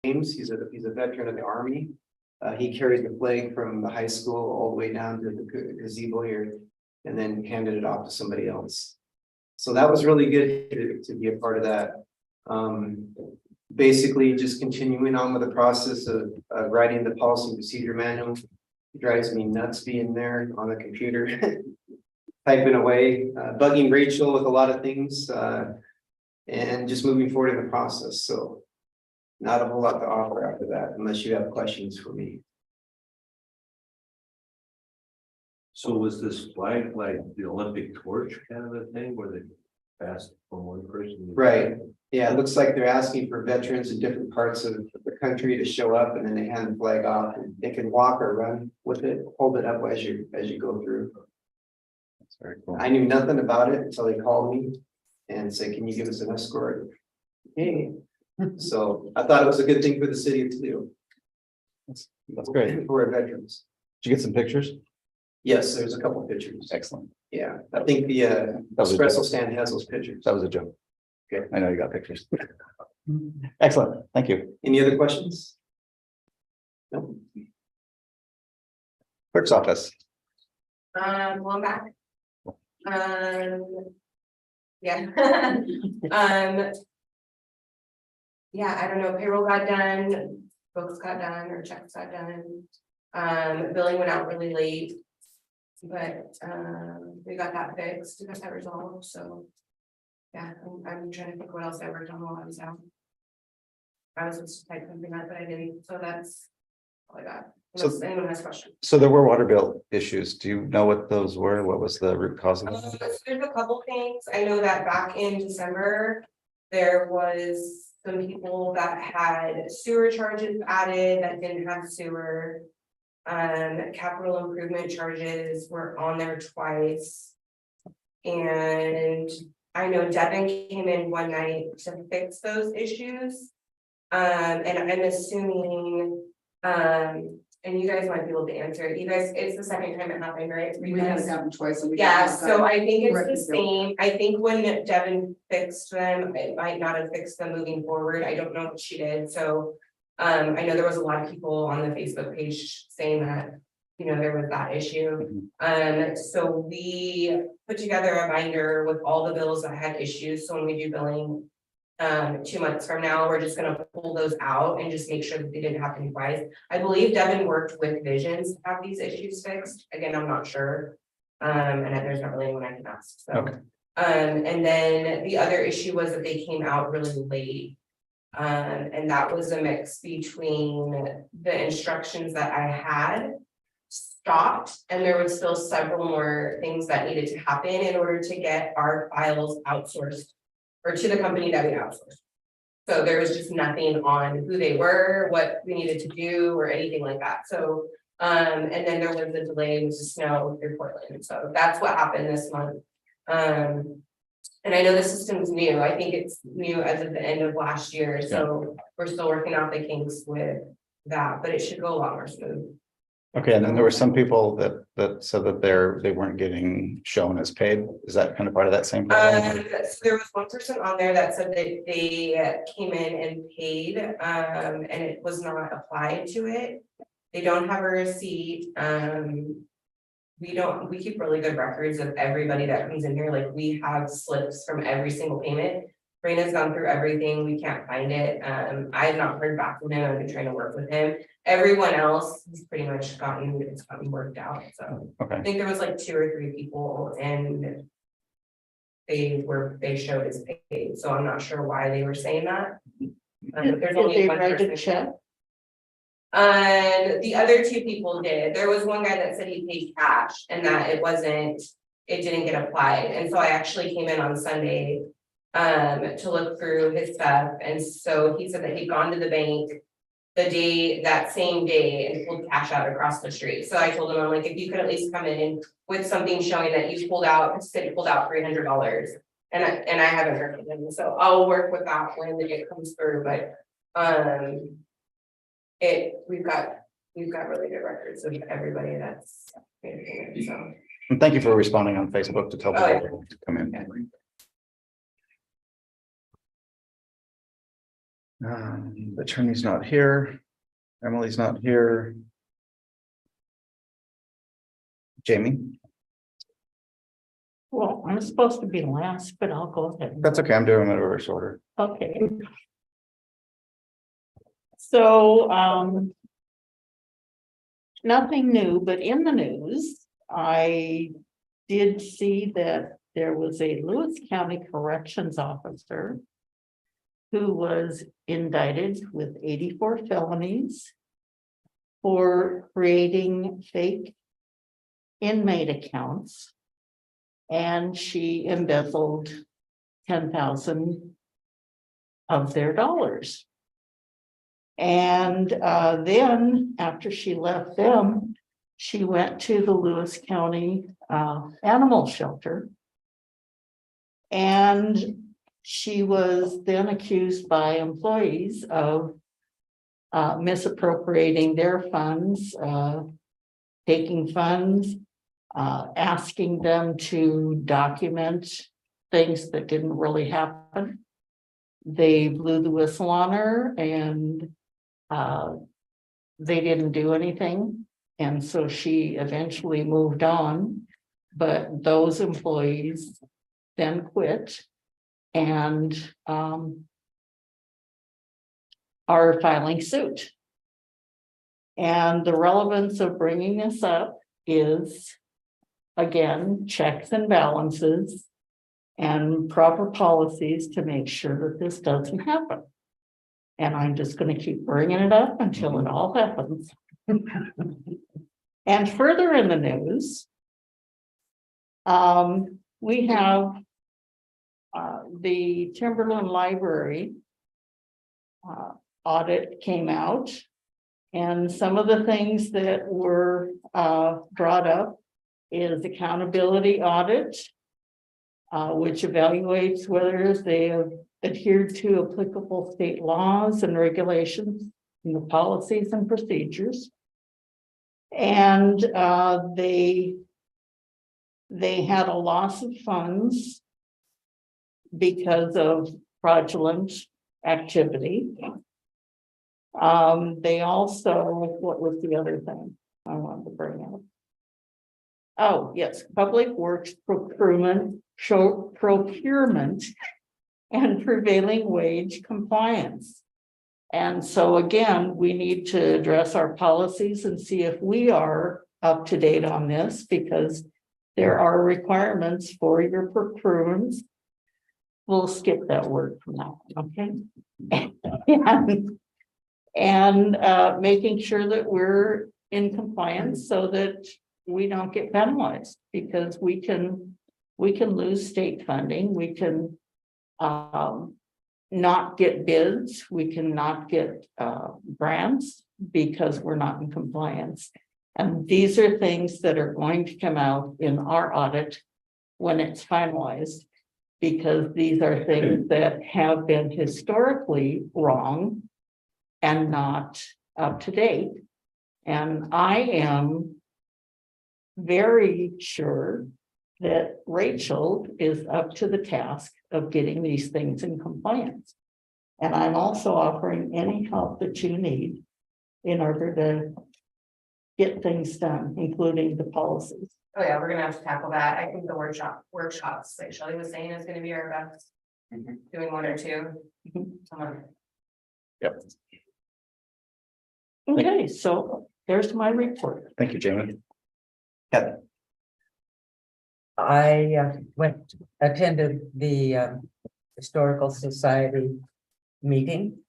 James. He's a veteran of the Army. He carried the flag from the high school all the way down to the gazebo here, and then handed it off to somebody else. So that was really good to be a part of that. Basically just continuing on with the process of writing the policy and procedure manual. It drives me nuts being there on the computer, typing away, bugging Rachel with a lot of things, and just moving forward in the process. So not a whole lot to offer after that, unless you have questions for me. So was this flag like the Olympic torch kind of a thing where they passed from one person? Right. Yeah, it looks like they're asking for veterans in different parts of the country to show up, and then they hand the flag off, and they can walk or run with it, hold it up as you go through. That's very cool. I knew nothing about it until they called me and said, "Can you give us an escort?" Hey, so I thought it was a good thing for the city of Toledo. That's great. For our veterans. Did you get some pictures? Yes, there's a couple of pictures. Excellent. Yeah, I think the was a espresso joke. stand has those pictures. That was a joke. Okay. I know you got pictures. Excellent. Thank you. Any other questions? No. Clerk's office. Well, I'm back. Yeah. Yeah, I don't know, payroll got done, books got done, or checks got done. Billing went out really late. But, we got that fixed, we got that resolved, so. Yeah, I'm trying to think what else I worked on while I was out. I was supposed to type something up, but I didn't, so that's all I got. Unless anyone has questions. So there were water bill issues. Do you know what those were? What was the root cause of them? So there's a couple things. I know that back in December, there was some people that had sewer charges added that didn't have sewer. Capital improvement charges were on there twice. And I know Devin came in one night to fix those issues. And I'm assuming, and you guys might be able to answer it. You guys, it's the second time it happened, right? for you We had guys? it happen twice. And we Yeah, got so I think it's corrected the bill. same. I think when Devin fixed them, it might not have fixed them moving forward. I don't know what she did, so. I know there was a lot of people on the Facebook page saying that, you know, there was that issue. So we put together a binder with all the bills that had issues, so when we do billing. 2 months from now, we're just gonna pull those out and just make sure that they didn't happen twice. I believe Devin worked with Visions to have these issues fixed. Again, I'm not sure. And there's not really anyone I can ask, so. Okay. And then the other issue was that they came out really late. And that was a mix between the instructions that I had stopped, and there was still several more things that needed to happen in order to get our files outsourced. Or to the company that we outsourced. So there was just nothing on who they were, what we needed to do, or anything like that, so. And then there was a delay with the snow through Portland, so that's what happened this month. And I know the system's new, I think it's new as of the end of last year, so we're still working out the kinks with that, but it should go a lot more smooth. Okay, and then there were some people that said that they weren't getting shown as paid. Is that kind of part of that same problem? So there was one person on there that said that they came in and paid, and it was not applied to it. They don't have a receipt, we keep really good records of everybody that comes in here, like we have slips from every single payment. Raina's gone through everything, we can't find it, I have not heard back from him, I've been trying to work with him. Everyone else has pretty much gotten worked out, so. I Okay, think there was like 2 or 3 people and they showed as paid, so I'm not sure why they were saying that. But there's only one person. And the other 2 people did. There was one guy that said he paid cash and that it didn't get applied. And so I actually came in on Sunday to look through his stuff. And so he said that he'd gone to the bank that same day and pulled cash out across the street. So I told him, I'm like, if you could at least come in with something showing that you pulled out $300. And I haven't heard from him. So I'll work with that when it comes through, but we've got really good records of everybody that's paid it, so. and thank you for responding on Facebook to tell Oh, yeah. people to come in. The attorney's not here. Emily's not here. Jamie, Well, I'm supposed to be last, but I'll go ahead. that's okay. I'm doing them in reverse order. Okay. So, nothing new, but in the news, I did see that there was a Lewis County Corrections Officer who was indicted with 84 felonies for creating fake inmate accounts. And she embezzled 10,000 of their dollars. And then after she left them, she went to the Lewis County Animal Shelter. And she was then accused by employees of misappropriating their funds, taking funds, asking them to document things that didn't really happen. They blew the whistle on her and they didn't do anything. And so she eventually moved on, but those employees then quit and are filing suit. And the relevance of bringing this up is, again, checks and balances and proper policies to make sure that this doesn't happen. And I'm just going to keep bringing it up until it all happens. And further in the news, we have the Timberland Library audit came out, and some of the things that were brought up is accountability audit, which evaluates whether they have adhered to applicable state laws and regulations and the policies and procedures. And they had a loss of funds because of fraudulent activity. They also, what was the other thing I wanted to bring up? Oh, yes, public works procurement and prevailing wage compliance. And so again, we need to address our policies and see if we are up to date on this, because there are requirements for your procurements. We'll skip that word from now, okay? and making sure that we're in compliance so that we don't get penalized, because we can lose state funding, we can not get bids, we cannot get grants because we're not in compliance. And these are things that are going to come out in our audit when it's finalized, because these are things that have been historically wrong and not up to date. And I am very sure that Rachel is up to the task of getting these things in compliance. And I'm also offering any help that you need in order to get things done, including the policies. Oh yeah, we're gonna have to tackle that. I think the workshops, like Shelley was saying, is gonna be our best. Doing one or two. Yep. Okay, so there's my report. Thank you, Jamie. I attended the Historical Society meeting.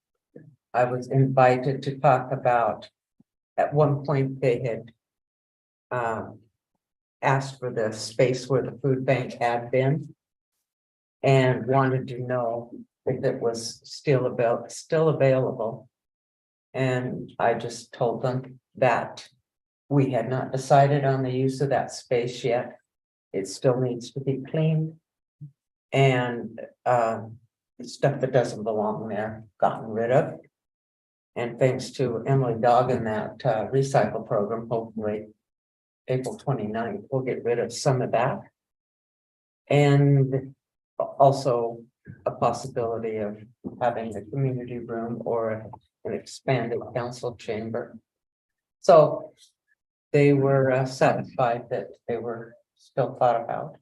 I was invited to talk about, at one point they had asked for the space where the food bank had been and wanted to know if it was still available. And I just told them that we had not decided on the use of that space yet. It still needs to be cleaned. And stuff that doesn't belong there, gotten rid of. And thanks to Emily Dogg and that recycle program, hopefully April 29th, we'll get rid of some of that. And also a possibility of having a community room or an expanded council chamber. So they were satisfied that they were still thought about.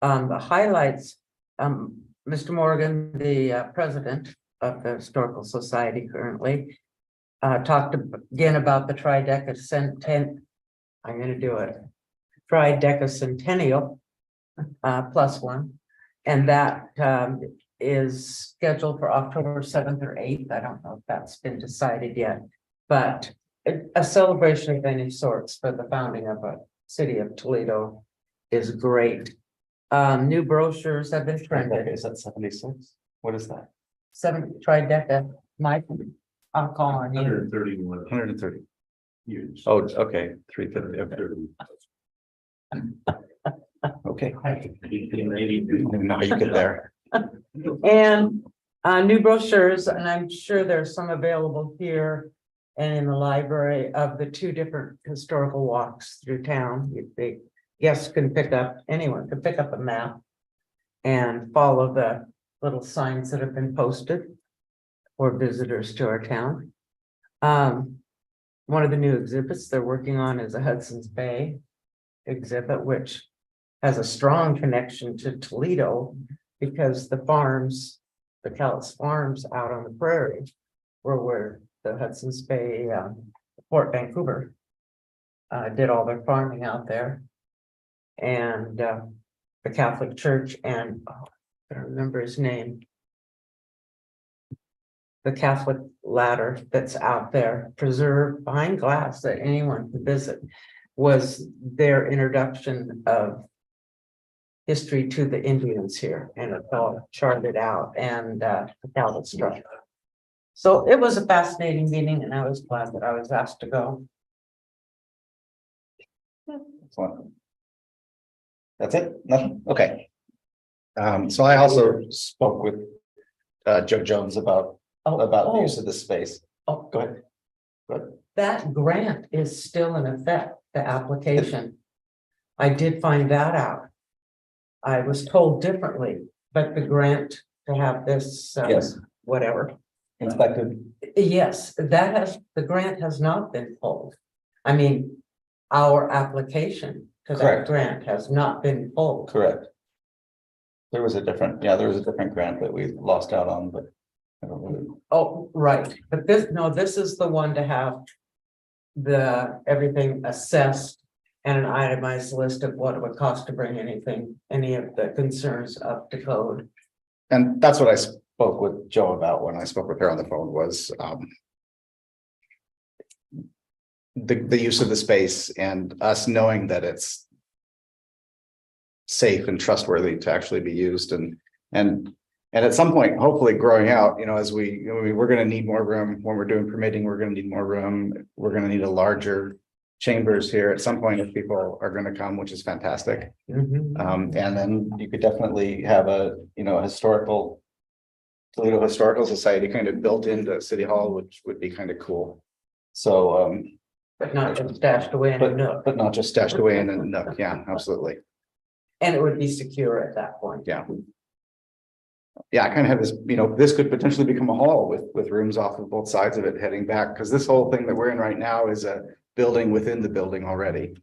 The highlights, Mr. Morgan, the president of the Historical Society currently, talked again about the tridecacentennial. I'm gonna do it. Tridecacentennial +1. And that is scheduled for October 7th or 8th. I don't know if that's been decided yet, but a celebration of any sorts for the founding of a city of Toledo is great. New brochures have been printed. Is that 76? What is that? 7 trideca, Mike, I'll call on you. 131 130. years. Oh, okay, 350, okay. Okay. I don't even know how you get there. And new brochures, and I'm sure there's some available here and in the library of the 2 different historical walks through town. The guests can pick up, anyone can pick up a map and follow the little signs that have been posted for visitors to our town. One of the new exhibits they're working on is a Hudson's Bay exhibit, which has a strong connection to Toledo because the farms, the Callis farms out on the prairie were where the Hudson's Bay, Port Vancouver did all their farming out there. And the Catholic Church and, I don't remember his name. The Catholic ladder that's out there, preserved behind glass that anyone can visit, was their introduction of history to the Indians here, and it's all charted out and the Calvin structure. So it was a fascinating meeting, and I was glad that I was asked to go. Excellent. That's it? Nothing? Okay. So I also spoke with Joe Jones about the use of the space. Oh, Go ahead. Go ahead. that grant is still in effect, the application. I did find that out. I was told differently, but the grant to have this, Yes. whatever. Inspected. Yes, the grant has not been pulled. I mean, our application to that Correct. grant has not been pulled. Correct. There was a different grant that we lost out on, but I don't really. Oh, right, but this is the one to have everything assessed and an itemized list of what it would cost to bring any of the concerns up to code. And that's what I spoke with Joe about when I spoke with her on the phone was the use of the space and us knowing that it's safe and trustworthy to actually be used and at some point, hopefully growing out, as we're going to need more room when we're doing permitting, we're going to need more room. We're going to need a larger chambers here at some point if people are going to come, which is fantastic. Mhm. And then you could definitely have a Toledo Historical Society kind of built into City Hall, which would be kind of cool. So, But not just stashed away in a nook, but not just stashed away in a nook. Yeah, absolutely. and it would be secure at that point. Yeah. Yeah, I kind of have this, this could potentially become a hall with rooms off of both sides of it heading back, because this whole thing that we're in right now is a building within the building already.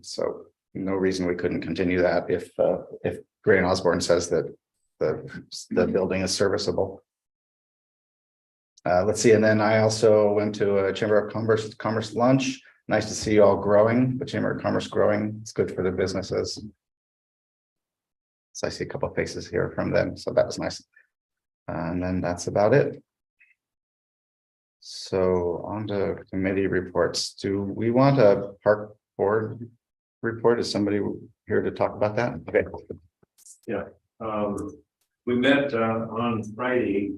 So no reason we couldn't continue that if Gray and Osborne says that the building is serviceable. Let's see, and then I also went to a Chamber of Commerce lunch. Nice to see you all growing, the Chamber of Commerce growing. It's good for their businesses. So I see a couple of faces here from them, so that was nice. And then that's about it. So on to committee reports. Do we want a park board report? Is somebody here to talk about that? Okay. Yeah, we met on Friday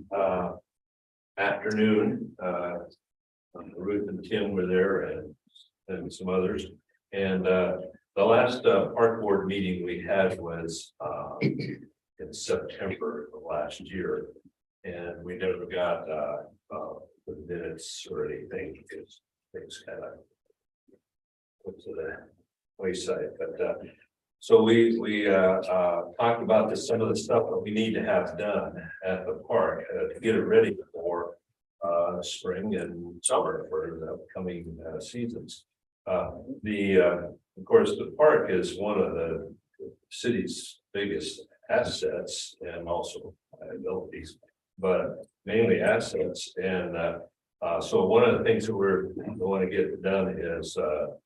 afternoon. Ruth and Tim were there and some others. And the last park board meeting we had was in September of last year. And we never got the minutes or anything because things kind of went to the wayside. But So we talked about some of the stuff that we need to have done at the park to get it ready for spring and summer for the upcoming seasons. Of course, the park is one of the city's biggest assets and also liabilities, but mainly assets. And so one of the things that we want to get done is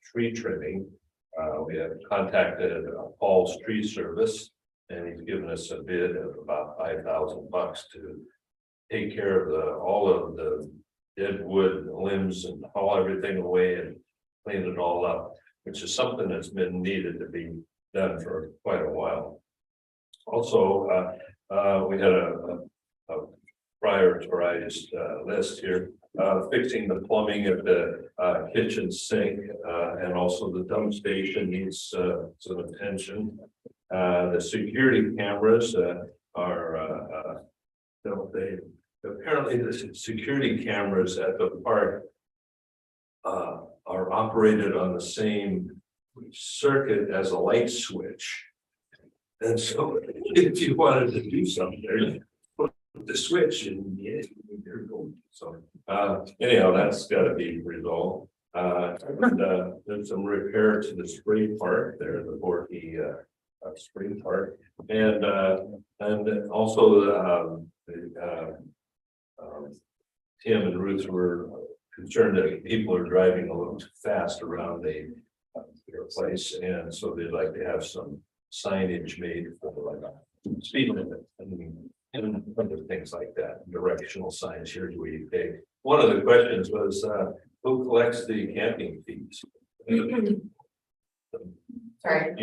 tree trimming. We have contacted Paul's Tree Service, and he's given us a bid of about $5,000 to take care of all of the dead wood limbs and haul everything away and clean it all up, which is something that's been needed to be done for quite a while. Also, we had a prioritized list here, fixing the plumbing at the kitchen sink, and also the dump station needs some attention. The security cameras are apparently the security cameras at the park are operated on the same circuit as a light switch. And so if you wanted to do something there, you put the switch and yeah, you're going. So anyhow, that's got to be resolved. There's some repair to the spray park there, the Borky spring park, and also Tim and Ruth were concerned that people are driving a little too fast around their place, and so they'd like to have some signage made for like speed limit and other things like that. Directional signs, here's where you pay. One of the questions was who collects the camping fees? Sorry.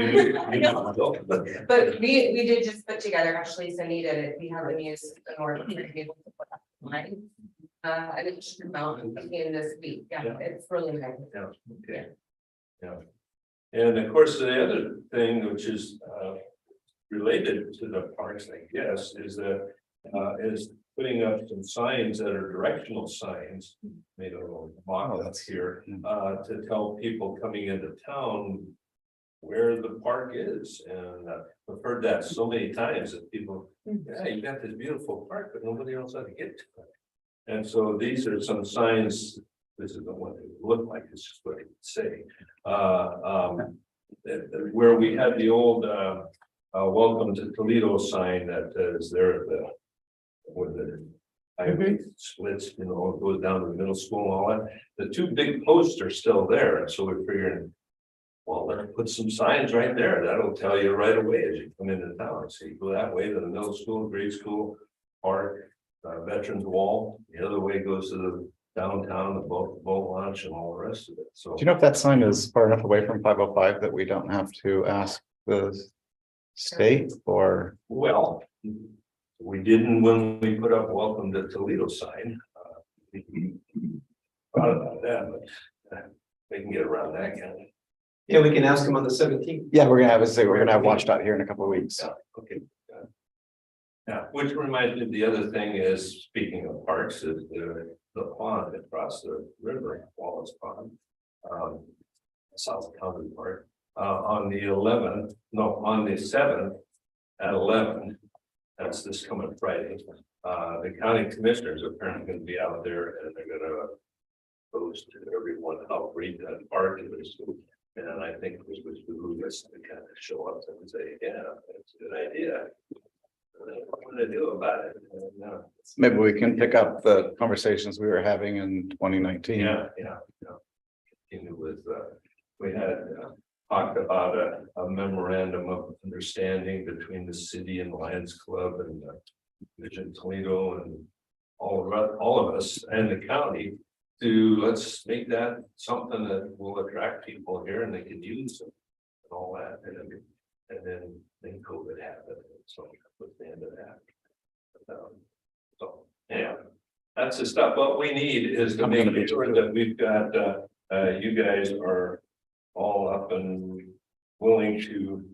But we did just put together, actually Cindy did it, we have them use the north to be able to put up line. I didn't amount in this week, yeah, it's really nice. Yeah, okay. Yeah. And of course, the other thing which is related to the parks, I guess, is putting up some signs that are directional signs, made a little mock-ups here, to tell people coming into town where the park is. And I've heard that so many times that people, yeah, you got this beautiful park, but nobody else how to get to it. And so these are some signs. This is the one that look like, it's just what it would say. Where we had the old welcome to Toledo sign that is there at the where the highway splits, you know, it goes down to the middle school and all that. The two big posts are still there, and so we're figuring, well, let's put some signs right there. That'll tell you right away as you come into town. So you go that way to the middle school, grade school, park, Veterans Wall. The other way goes to the downtown, the boat launch, and all the rest of it. So Do you know if that sign is far enough away from 505 that we don't have to ask the state or? well, we didn't when we put up welcome to Toledo sign. Thought about that, but we can get around that kind of. Yeah, we can ask them on the 17th. Yeah, we're gonna have WashDOT here in a couple of weeks. Yeah, okay. Yeah, which reminds me, the other thing is, speaking of parks, is the pond across the river, Wallace Pond. South County Park, on the 11th, no, on the 7th at 11. That's this coming Friday. The county commissioners are apparently going to be out there, and they're going to post to everyone how great that park is. And I think it was behoove us to kind of show up and say, yeah, that's a good idea. What to do about it? And, Maybe we can pick up the conversations we were having in 2019. yeah. Continue with, we had talked about a memorandum of understanding between the city and Lions Club and Vision Toledo and all of us and the county to let's make that something that will attract people here and they can use it and all that. And then COVID happened. So that was the end of that. So yeah, that's the stuff. What we need is to make sure that we've got you guys are all up and willing to,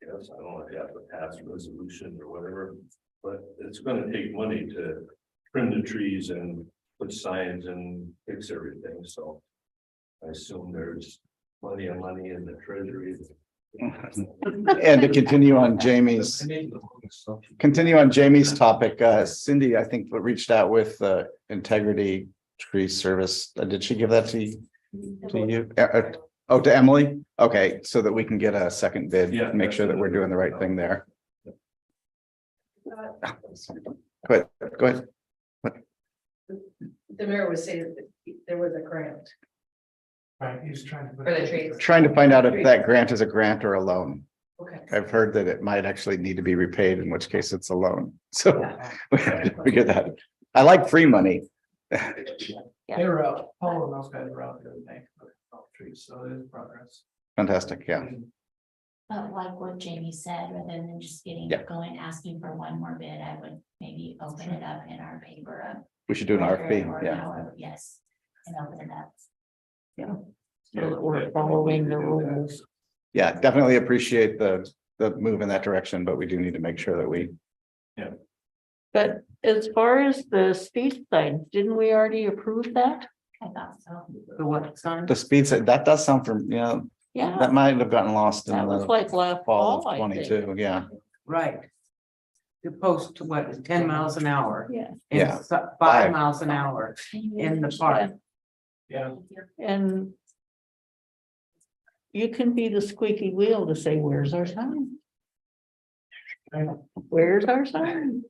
yes, I don't know if you have to pass a resolution or whatever, but it's going to take money to trim the trees and put signs and fix everything. So I assume there's plenty of money in the treasury to And to continue on Jamie's topic, Cindy, I think reached out with Integrity Tree Service. Did she give that to you? Oh, to Emily? Okay, so that we can get a second bid, Yeah. make sure that we're doing the right thing there. Go ahead. The mayor was saying that there was a grant. Right, he's trying to. For the trees. Trying to find out if that grant is a grant or a loan. Okay. I've heard that it might actually need to be repaid, in which case it's a loan. So we have to figure that. I like free money. They were out, Paul and those guys were out there today. Trees, so it is progress. Fantastic, yeah. But like what Jamie said, rather than just getting Yeah. going, asking for one more bid, I would maybe open it up in our paper. We should do an Or RFP, yeah. however, yes, and open it up. So that we're following the rules. Yeah, definitely appreciate the move in that direction, but we do need to make sure that we, But as far as the speed signs, didn't we already approve that? I thought so. The what sign? the speed, that does sound from, Yeah, that might have gotten lost in that was the like last fall fall, of I think. 22, yeah. Right. The post to what is 10 miles an hour? Yeah, And Yeah. 5 miles an hour in the park. Yeah, and you can be the squeaky wheel to say, where's our sign? Where's our sign?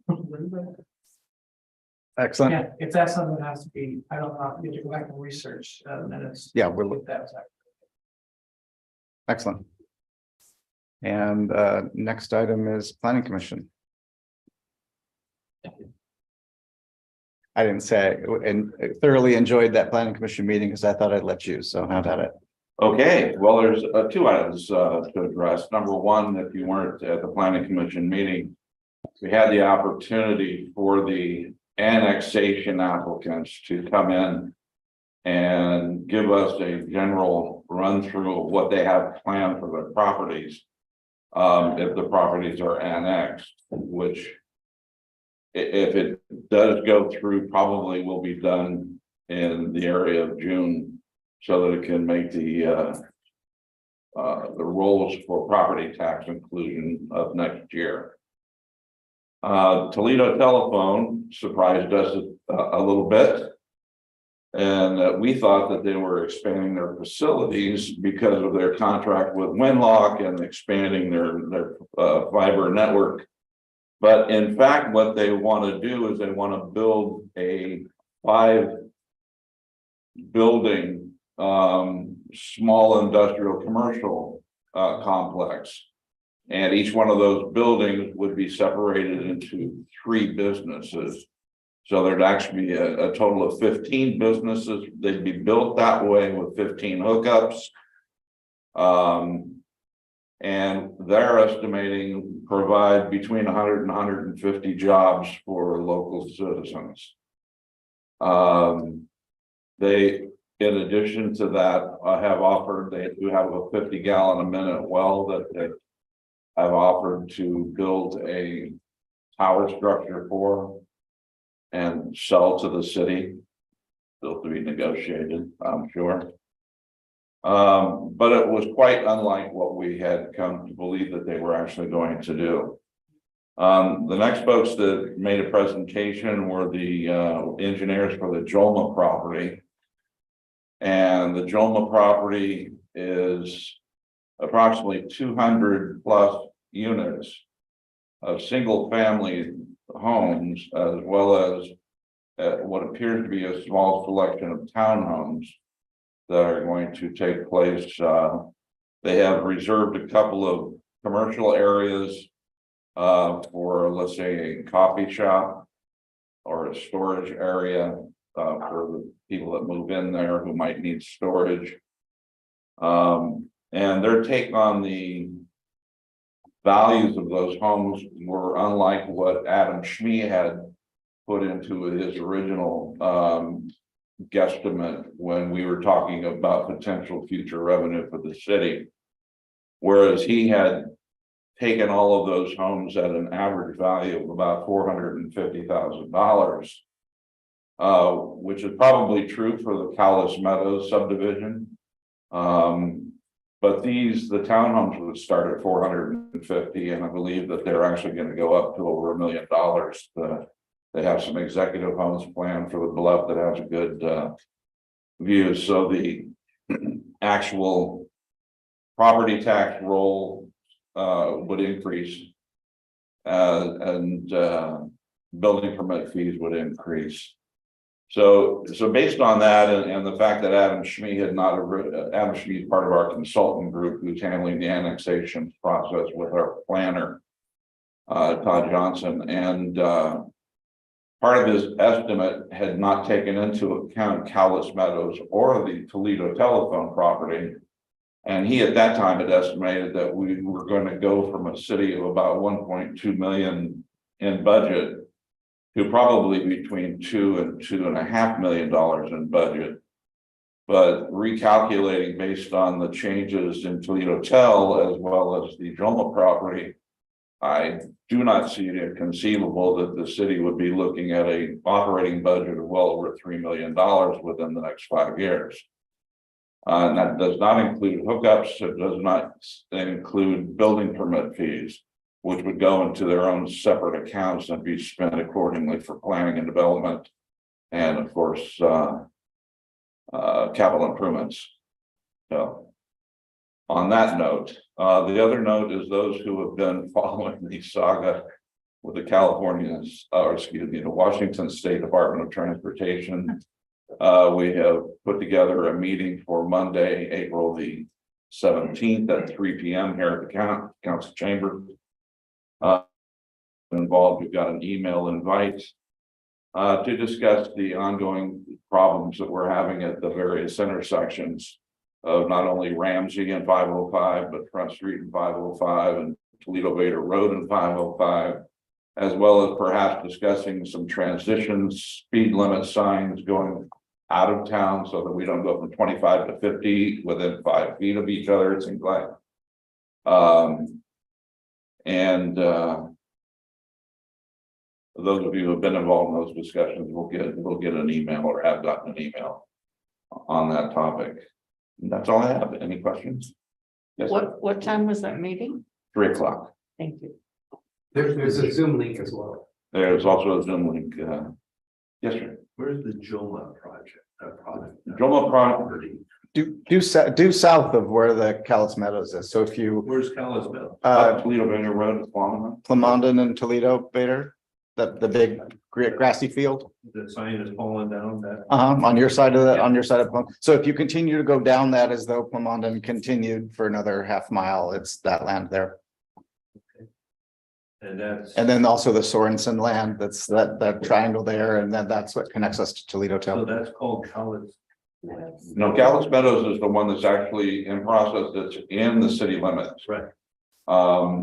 Excellent. yeah, if that's something that has to be, I don't know, you have to go back and research minutes. Yeah, we're If that was actually. excellent. And next item is planning commission. I didn't say, and thoroughly enjoyed that planning commission meeting because I thought I'd let you, so how about it? Okay, well, there's two items to address. Number one, if you weren't at the planning commission meeting, we had the opportunity for the annexation applicants to come in and give us a general run through of what they have planned for their properties. If the properties are annexed, which if it does go through, probably will be done in the area of June, so that it can make the rolls for property tax inclusion of next year. Toledo Telephone surprised us a little bit. And we thought that they were expanding their facilities because of their contract with Winlock and expanding their fiber network. But in fact, what they want to do is they want to build a 5-building small industrial commercial complex. And each one of those buildings would be separated into 3 businesses. So there'd actually be a total of 15 businesses. They'd be built that way with 15 hookups. And they're estimating provide between 100 and 150 jobs for local citizens. They, in addition to that, have offered, they do have a 50-gallon-a-minute well that they have offered to build a tower structure for and sell to the city. Still to be negotiated, I'm sure. But it was quite unlike what we had come to believe that they were actually going to do. The next folks that made a presentation were the engineers for the Jolma property. And the Jolma property is approximately 200 plus units of single family homes, as well as what appears to be a small selection of townhomes that are going to take place. They have reserved a couple of commercial areas for, let's say, a coffee shop or a storage area for the people that move in there who might need storage. And their take on the values of those homes were unlike what Adam Schmee had put into his original guesstimate when we were talking about potential future revenue for the city. Whereas he had taken all of those homes at an average value of about $450,000, which is probably true for the Callis Meadows subdivision. But But the townhomes would start at 450, and I believe that they're actually gonna go up to over $1 million. They have some executive homes planned for the bluff that has a good view, so the actual property tax roll would increase. And building permit fees would increase. So based on that and the fact that Adam Schmee Adam Schmee is part of our consultant group who's handling the annexation process with our planner, Todd Johnson, and part of his estimate had not taken into account Cowlitz Meadows or the Toledo telephone property. And he at that time had estimated that we were going to go from a city of about 1.2 million in budget to probably between $2 and $2.5 million in budget. But recalculating based on the changes in Toledo Tel as well as the Joma property, I do not see it conceivable that the city would be looking at a operating budget of well over $3 million within the next 5 years. And that does not include hookups. It does not include building permit fees, which would go into their own separate accounts and be spent accordingly for planning and development. And of course, capital improvements. So on that note, the other note is those who have been following the saga with the the Washington State Department of Transportation. We have put together a meeting for Monday, April the 17th at 3 p.m. here at the council chamber. Involved, we've got an email invite to discuss the ongoing problems that we're having at the various intersections of not only Ramsey and 505, but Front Street and 505 and Toledo Vader Road and 505, as well as perhaps discussing some transitions, speed limit signs going out of town so that we don't go from 25 to 50 within 5 feet of each other, it seems like. Those of you who have been involved in those discussions will get an email or have gotten an email on that topic. And that's all I have. Any questions? Yes, What time was that meeting? 3 o'clock. Thank you. There's a Zoom link as well. There's also a Zoom link. Yes, sir. Where's the Joma project? Product? Joma property. Due south of where the Cowlitz Meadows is. So if you Where's Cowlitz Mill? Toledo Vader Road, Plymouth. Clemondon and Toledo Vader, the big grassy field. The sign is falling down that. On your side of Plum. So if you continue to go down that as though Clemondon continued for another half mile, it's that land there. And then also the Sorensen land, that's that triangle there, and then that's what connects us to Toledo So Town. that's called Cowlitz. No, Cowlitz Meadows is the one that's actually in process that's in the city limits. Right.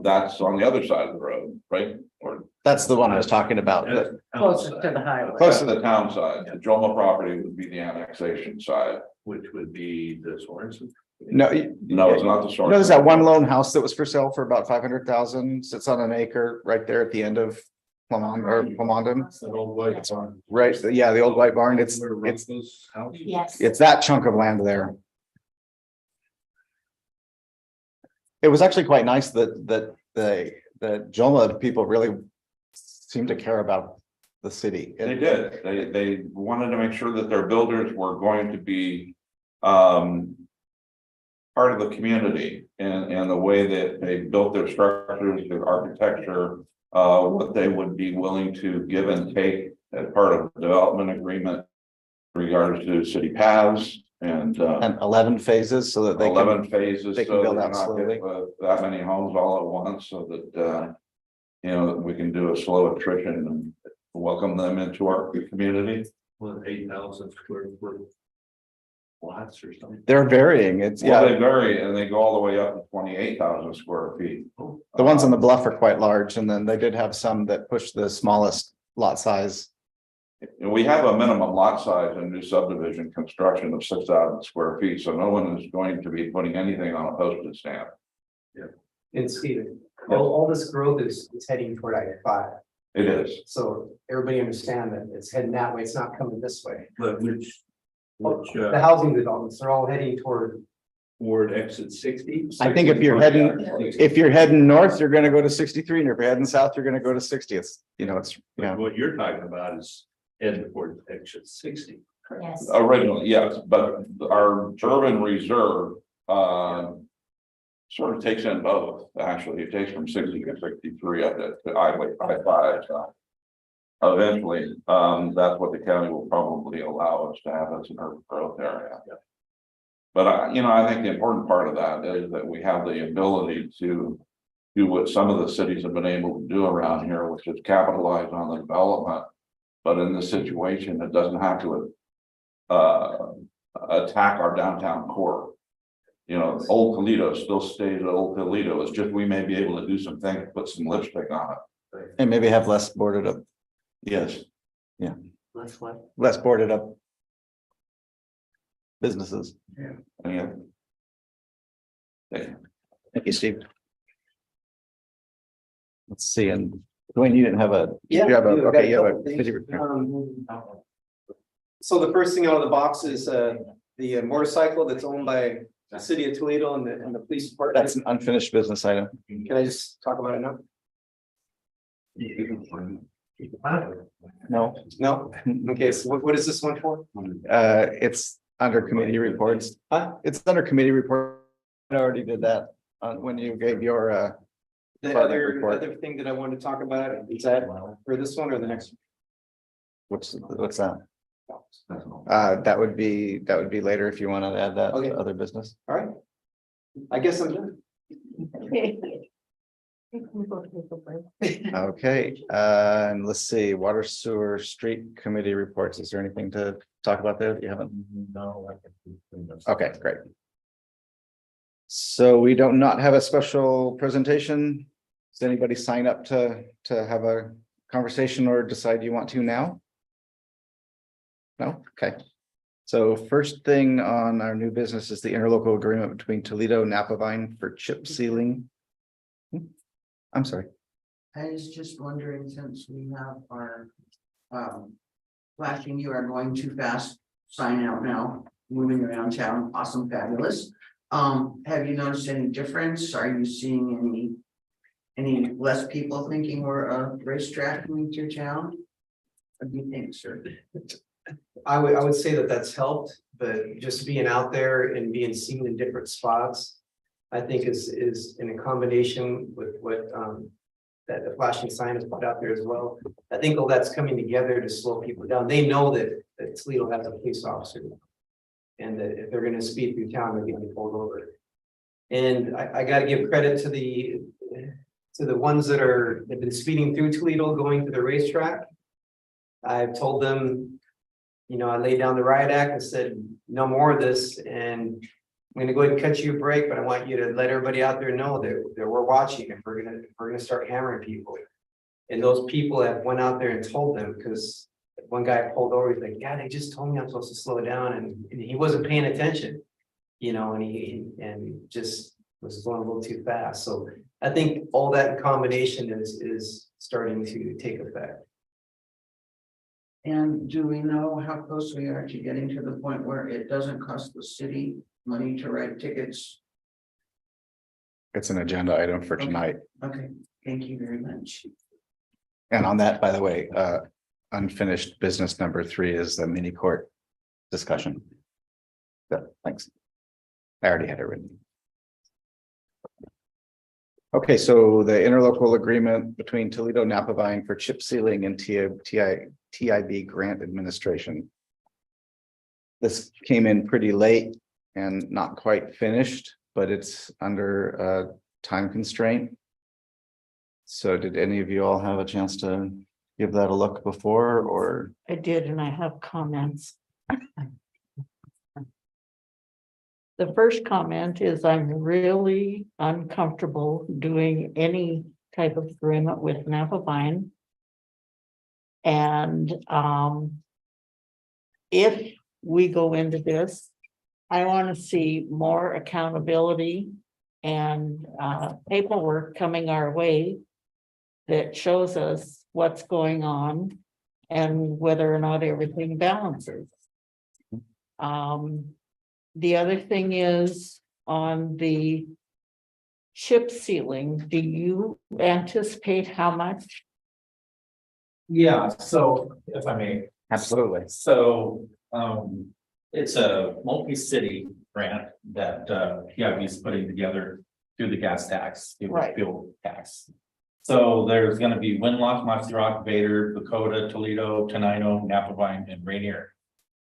That's on the other side of the road, right? Or That's the one I was talking about. That's Closer to the highway. close to the town side. The Joma property would be the annexation side. which would be the Sorensen. No, No, it's not the short. No, there's that one lone house that was for sale for about 500,000, sits on an acre right there at the end of Clemondon. That old white barn. Right, yeah, the old white barn, it's Yes. that chunk of land there. It was actually quite nice that the Joma people really seem to care about the city. They did. They wanted to make sure that their builders were going to be part of the community and the way that they built their structures, their architecture, what they would be willing to give and take as part of the development agreement in regards to city paths and 11 phases so that they 11 phases. they can so build they're out not slowly. that many homes all at once, so that we can do a slow attrition and welcome them into our community. 8,000 square foot lots or something. They're varying. It's Well, yeah. they vary and they go all the way up to 28,000 square feet. The ones on the bluff are quite large, and then they did have some that push the smallest lot size. And we have a minimum lot size in new subdivision construction of 6,000 square feet, so no one is going to be putting anything on a postage stamp. And Stephen, all this growth is heading toward I-5. It is. So everybody understand that it's heading that way. It's not coming this way. But which The housing developments are all heading toward Ward exit 60. I think if you're heading north, you're gonna go to 63, and if you're heading south, you're gonna go to 60. It's, you know, it's, yeah. What you're talking about is heading toward exit 60. Yes. Originally, yes, but our urban reserve, sort of takes in both, actually, it takes from 60 to 63 up to I-5, so. Eventually, that's what the county will probably allow us to have as an urban growth area. But I think the important part of that is that we have the ability to do what some of the cities have been able to do around here, which is capitalize on the development. But in this situation, it doesn't have to attack our downtown core. Old Toledo still stays Old Toledo. It's just we may be able to do some things, put some lipstick on it. And maybe have less boarded up, Yes. less boarded up businesses. Yeah. Thank you, Steve. Let's see, and Dwayne, you didn't have a. Yeah, you have a- I've got okay, a you have a couple things. busy report. So the first thing out of the box is the motorcycle that's owned by the city of Toledo and the police department. That's an unfinished business item. Can I just talk about it now? No. No? Okay, so what is this one for? It's under committee reports. Huh? It's under committee report. I already did that when you gave your The department report. other thing that I wanted to talk about, is that for this one or the next? What's that? That would be later if you want to add that Okay. to other business. All right. I guess I'm done. Okay, and let's see, water sewer street committee reports. Is there anything to talk about there that you haven't? No. Okay, great. So we don't not have a special presentation. Does anybody sign up to have a conversation or decide you want to now? No, okay. So first thing on our new business is the interlocal agreement between Toledo and Napavine for chip sealing. I'm sorry. I was just wondering, since we have our flashing, you are going too fast, sign out now, moving around town, awesome, fabulous. Have you noticed any difference? Are you seeing any less people thinking we're a racetrack coming through town? What do you think, sir? I would say that that's helped, but just being out there and being seen in different spots. I think is in a combination with what that the flashing sign has put out there as well. I think all that's coming together to slow people down. They know that Toledo has a police officer. And that if they're gonna speed through town, they're getting pulled over. And I gotta give credit to the ones that have been speeding through Toledo going to the racetrack. I've told them, I laid down the riot act and said, no more of this, and I'm gonna go ahead and cut you a break, but I want you to let everybody out there know that we're watching, and we're gonna start hammering people. And those people have went out there and told them, because one guy pulled over, he's like, yeah, they just told me I'm supposed to slow down, and he wasn't paying attention. And he just was going a little too fast. So I think all that in combination is starting to take effect. And do we know how close we are to getting to the point where it doesn't cost the city money to write tickets? It's an agenda item for tonight. Okay, thank you very much. And on that, by the way, unfinished business number 3 is the mini court discussion. So, thanks. I already had it written. Okay, so the interlocal agreement between Toledo Napavine for chip sealing and TIB grant administration. This came in pretty late and not quite finished, but it's under a time constraint. So did any of you all have a chance to give that a look before, or? I did, and I have comments. The first comment is I'm really uncomfortable doing any type of agreement with Napavine. And if we go into this, I want to see more accountability and paperwork coming our way that shows us what's going on and whether or not everything balances. The other thing is, on the chip sealing, do you anticipate how much? Yeah, so if I may, Absolutely. so it's a multi-city grant that PIB is putting together through the gas tax, through the Right. fuel tax. So there's gonna be Winlock, Mossy Rock, Vader, Dakota, Toledo, Tenino, Napavine, and Rainier.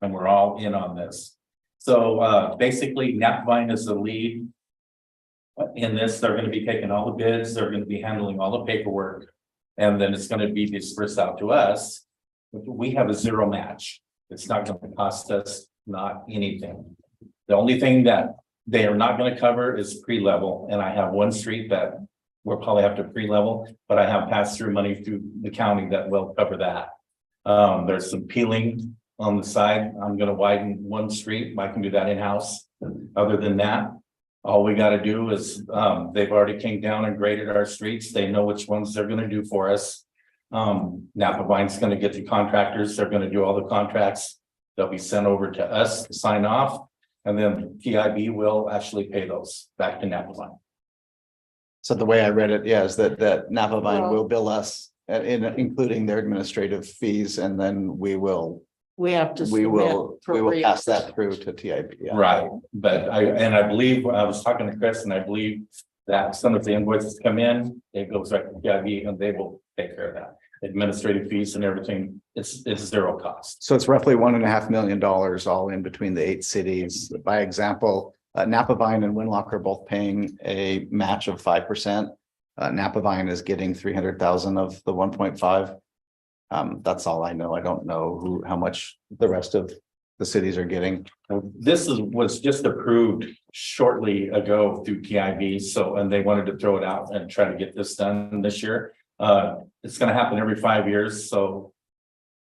And we're all in on this. So basically Napavine is the lead. In this, they're gonna be taking all the bids, they're gonna be handling all the paperwork. And then it's gonna be dispersed out to us. We have a zero match. It's not gonna cost us not anything. The only thing that they are not gonna cover is pre-level, and I have one street that we'll probably have to pre-level, but I have pass-through money through the county that will cover that. There's some peeling on the side. I'm gonna widen one street. I can do that in-house. Other than that, all we gotta do is, they've already came down and graded our streets. They know which ones they're gonna do for us. Napavine's gonna get the contractors. They're gonna do all the contracts. They'll be sent over to us to sign off. And then PIB will actually pay those back to Napavine. So the way I read it, yeah, is that Napavine Well- will bill us including their administrative fees, and then we will pass that through to TIB. Yeah. Right, but I believe, I was talking to Chris, and I believe that some of the invoices come in, it goes right to PIB and they will take care of that. Administrative fees and everything, it's zero cost. So it's roughly $1.5 million all in between the 8 cities. By example, Napavine and Winlock are both paying a match of 5%. Napavine is getting 300,000 of the 1.5. That's all I know. I don't know how much the rest of the cities are getting. This was just approved shortly ago through TIB, so, and they wanted to throw it out and try to get this done this year. It's gonna happen every 5 years, so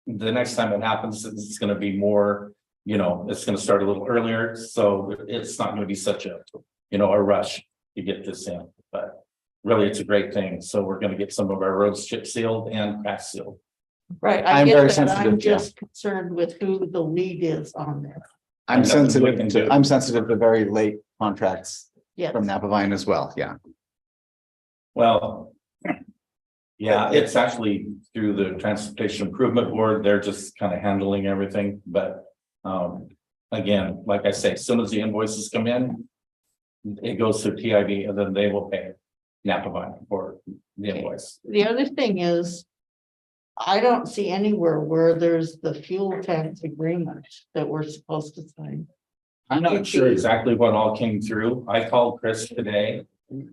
the next time it happens, it's gonna be more, it's gonna start a little earlier, so it's not gonna be such a, a rush to get this in, but really, it's a great thing. So we're gonna get some of our roads chip sealed and crack sealed. Right, I'm I get very that, sensitive, I'm yeah. just concerned with who the lead is on this. I'm Nothing we sensitive can to, do. I'm sensitive to very late contracts Yes, from Napavine as well. Yeah. Well, yeah, it's actually through the Transportation Improvement Board. They're just kind of handling everything, but again, like I say, as soon as the invoices come in, it goes to TIB and then they will pay Napavine for the invoice. the other thing is, I don't see anywhere where there's the fuel tax agreement that we're supposed to sign. I'm not sure exactly what all came through. I called Chris today.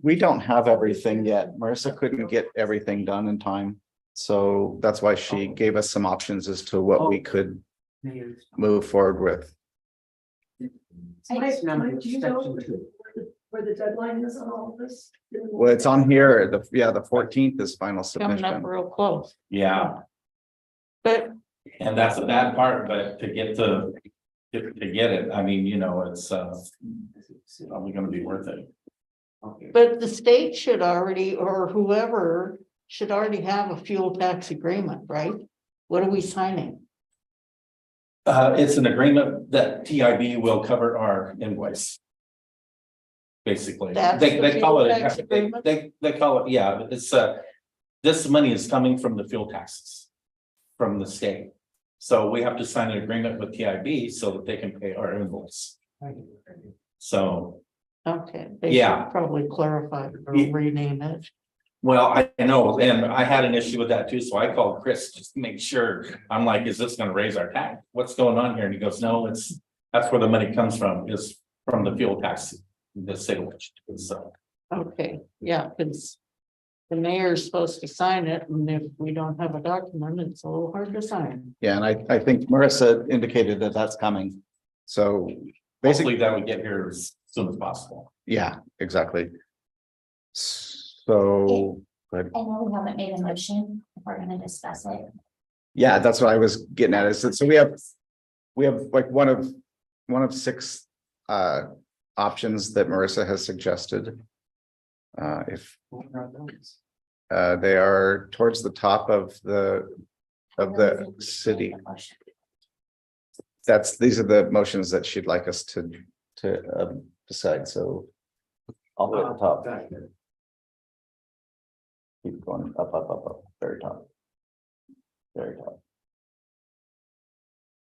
We don't have everything yet. Marissa couldn't get everything done in time. So that's why she gave us some options as to what we could move forward with. Mike, do you know where the deadline is on all of this? Well, it's on here. The 14th is final Coming up submission. real close, Yeah, but and that's the bad part, but to get it, I mean, it's probably gonna be worth it. But the state should already, or whoever should already have a fuel tax agreement, right? What are we signing? It's an agreement that TIB will cover our invoice. Basically, That's they the call fuel it, tax agreement? they call it, yeah, it's this money is coming from the fuel taxes. From the state, so we have to sign an agreement with TIB so that they can pay our invoice. So, Okay, they Yeah. should probably clarify or Yeah. rename it. well, I know, and I had an issue with that too, so I called Chris just to make sure. I'm like, is this gonna raise our tax? What's going on here? And he goes, no, that's where the money comes from, is from the fuel tax, the state. So, Okay, yeah, because the mayor's supposed to sign it, and if we don't have a document, it's a little hard to sign. Yeah, and I think Marissa indicated that that's coming. So basically, basically that would get here as soon as possible. yeah, exactly. So, but I know we haven't made a motion, if we're gonna discuss it. yeah, that's what I was getting at. Is that so we have like one of 6 options that Marissa has suggested. If they are towards the top of the city. These are the motions that she'd like us to decide. So All the way at the top, Back there. keep going up, very top. Very top.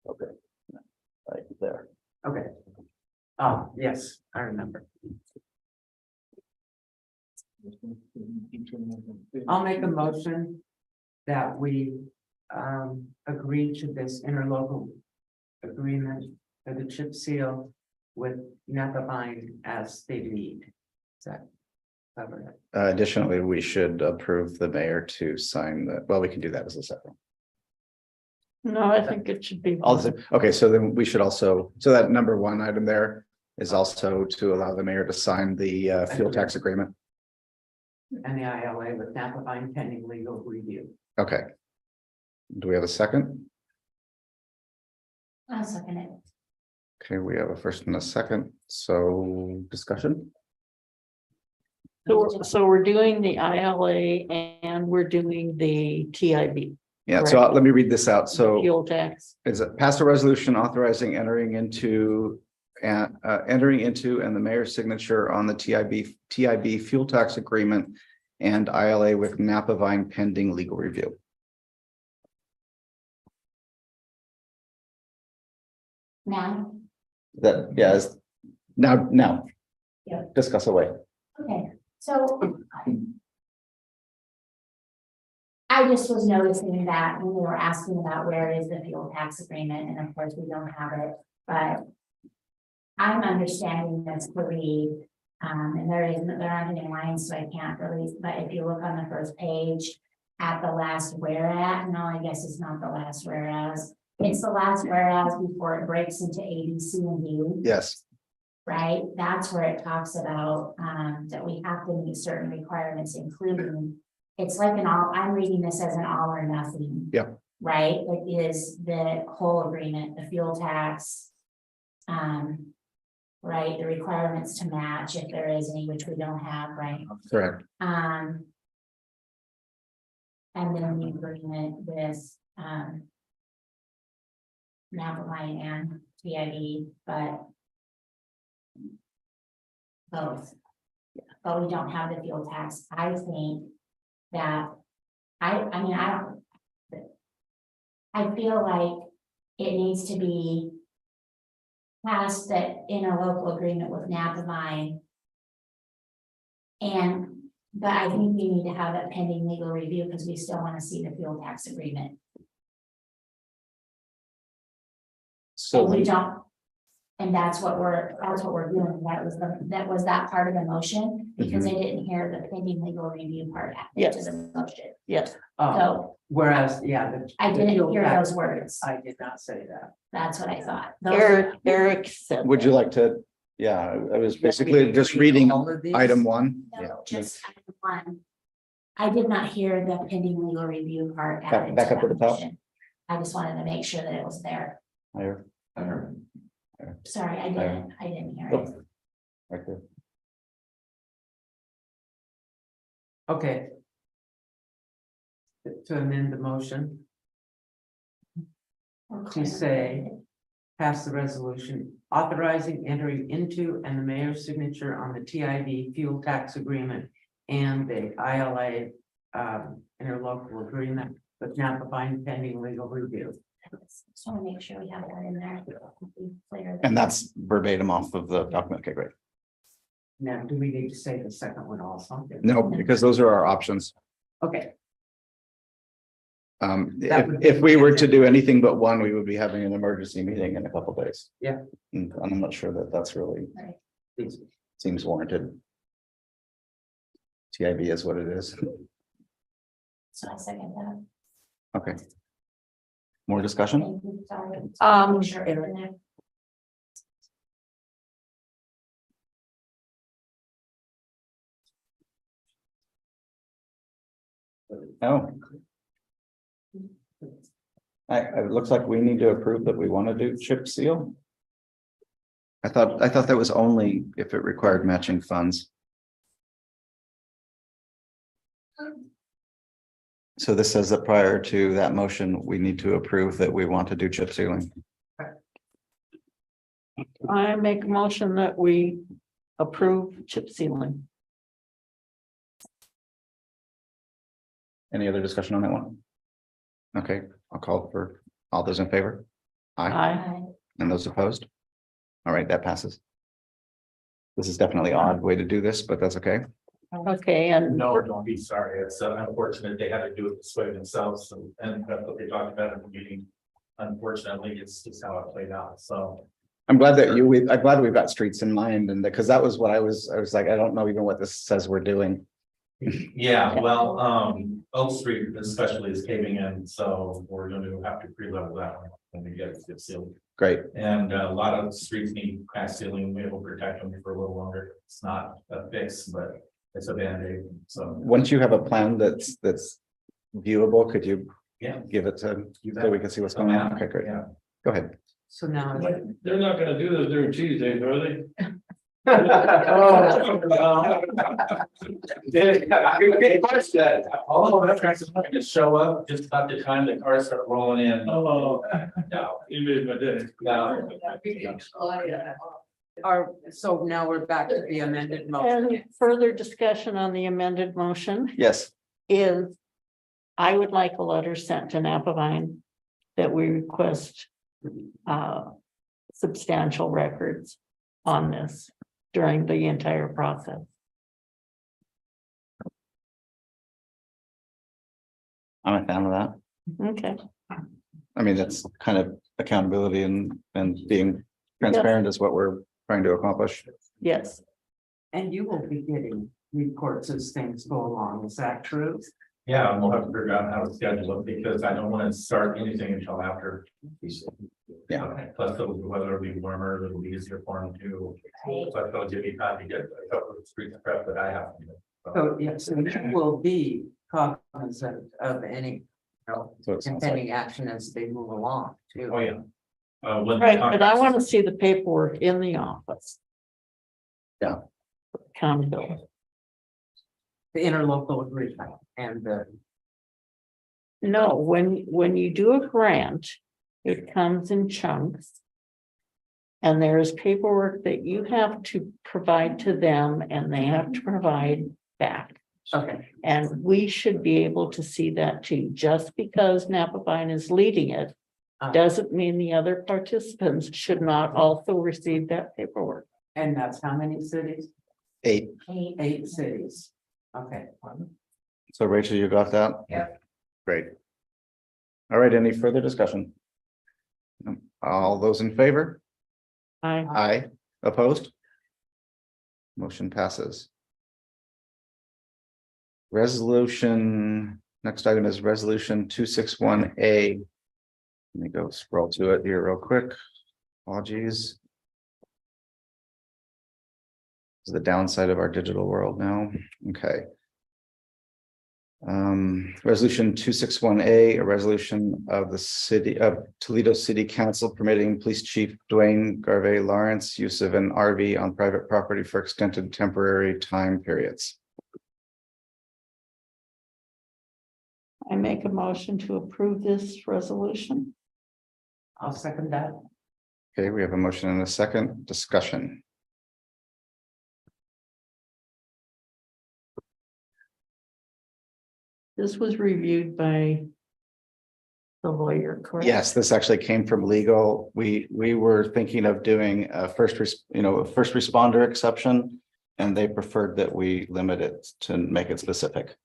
Okay. Right there. Okay. Oh, yes, I remember. I'll make a motion that we agree to this interlocal agreement for the chip seal with Napa Vine as they need. Is that cover it? Additionally, we should approve the mayor to sign the, well, we can do that as a separate. No, I think it should be. Also, okay, so then we should also, so that number one item there is also to allow the mayor to sign the fuel tax agreement. And the ILA with Napa Vine pending legal review. Okay. Do we have a second? I'll second it. Okay, we have a first and a second, so discussion? So we're doing the ILA and we're doing the TIB. Yeah, so let me read this out. So Fuel tax. is it pass a resolution authorizing entering into and the mayor's signature on the TIB fuel tax agreement and ILA with Napa Vine pending legal review. Now, That, yes, now. Yeah. Discuss away. okay, so. I just was noticing that when we were asking about where is the fuel tax agreement, and of course, we don't have it, but. I'm understanding this to be, and there aren't any lines, so I can't really, but if you look on the first page. At the last whereas, no, I guess it's not the last whereas, it's the last whereas before it breaks into A, B, C, and D. Yes, Right, that's where it talks about, that we have to meet certain requirements, including. It's like I'm reading this as an all or nothing. Yep. Right, it is the whole agreement, the fuel tax. Right, the requirements to match if there is any, which we don't have, right? correct. And then the agreement with, Napa Vine and TID, but. Both. But we don't have the fuel tax. I think that, I mean, I feel like it needs to be passed that in a local agreement with Napa Vine. But I think we need to have that pending legal review because we still want to see the fuel tax agreement. So And we don't. And that's what we're doing. That was that part of the motion, because I didn't hear the pending legal review part added to Yes. the motion. Yes, Oh, So whereas, yeah. I the didn't fuel hear tax- those words. I did not say that. That's what I thought. Those- Eric said. would you like to, yeah, I was basically just reading All of these? item one. Yeah. No, just item one. I did not hear the pending legal review part added back to up to that the top. motion. I just wanted to make sure that it was there. Higher. Sorry, I didn't hear it. Oh, right there. Okay. To amend the motion, to say, pass the resolution authorizing entering into and the mayor's signature on the TID fuel tax agreement and the ILA interlocal agreement with Napa Vine pending legal review. Just want to make sure we have that in there. Clear. And that's verbatim off of the document. Okay, great. Now, do we need to say the second one also? No, because those are our options. Okay, If That would be we were the to do anything but one, we would be having an emergency meeting in a couple days. Yeah. And I'm not sure that that's really please. seems warranted. TIB is what it is. So I second that. Okay. More discussion? Thank you, sorry. Sure. It's in there. No. It looks like we need to approve that we want to do chip seal. I thought that was only if it required matching funds. So this says that prior to that motion, we need to approve that we want to do chip sealing. I make a motion that we approve chip sealing. Any other discussion on that one? Okay, I'll call for all those in favor. Aye, Aye. and those opposed? All right, that passes. This is definitely odd way to do this, but that's okay. Okay, and No, don't be sorry. It's unfortunate they had to do it this way themselves and that's what they talked about in the meeting. Unfortunately, it's just how it played out. So I'm glad we've got streets in mind and because that was what I was like, I don't know even what this says we're doing. yeah, well, Oak Street especially is caving in, so we're going to have to pre-level that one when we get it sealed. Great. And a lot of streets need crack sealing. We will protect them for a little longer. It's not a fix, but it's a Band-Aid. So Once you have a plan that's viewable, could you yeah, give it to, so we can see what's going on? Okay, great. yeah. Go ahead. So now, They're not gonna do this during Tuesdays, are they? Oh, that's right. To show up just about the time the cars start rolling in. Oh. No, You made my day. no. so now we're back to the amended motion. and further discussion on the amended motion Yes, is. I would like a letter sent to Napavine that we request substantial records on this during the entire process. I'm a fan of that. Okay, I mean, that's kind of accountability and being transparent is what we're trying to accomplish. yes, And you will be getting reports as things go along, is that true? Yeah, and we'll have to figure out how to schedule it because I don't want to start anything until after. Yeah. Okay, plus the weather will be warmer, it'll be easier for them to, but they'll give me time to get a couple of streets prep that I have to do. So, yes, so you will be cognizant of any, So it sounds like, impending action as they move along too. Oh, yeah. When the right, but I contracts- want to see the paperwork in the office. Yeah. Accountability. The interlocal agreement and the, No, when you do a grant, it comes in chunks. And there's paperwork that you have to provide to them and they have to provide back. okay, And we should be able to see that too. Just because Napavine is leading it doesn't mean the other participants should not also receive that paperwork. and that's how many cities? 8. 8 cities. Okay. So Rachel, you got that? Yep. Great. All right, any further discussion? All those in favor? Aye. Opposed? Motion passes. Resolution, next item is resolution 261A. Let me go scroll to it here real quick. Apologies. This is the downside of our digital world now. Okay. Resolution 261A, a resolution of the city of Toledo City Council permitting Police Chief Dwayne Garvey Lawrence use of an RV on private property for extended temporary time periods. I make a motion to approve this resolution. I'll second that. Okay, we have a motion and a second discussion. This was reviewed by the lawyer, correct? Yes, this actually came from legal. We were thinking of doing a first responder exception. And they preferred that we limit it to make it specific.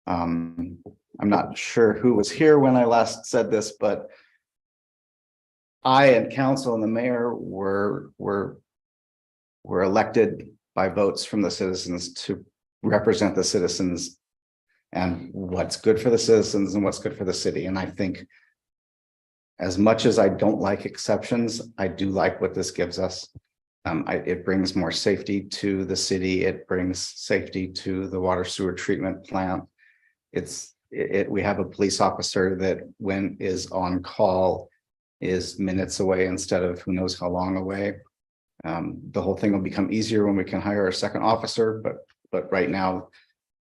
I'm not sure who was here when I last said this, but I and council and the mayor were elected by votes from the citizens to represent the citizens and what's good for the citizens and what's good for the city. And I think as much as I don't like exceptions, I do like what this gives us. It brings more safety to the city. It brings safety to the water sewer treatment plant. We have a police officer that when is on call is minutes away instead of who knows how long away. The whole thing will become easier when we can hire a second officer, but right now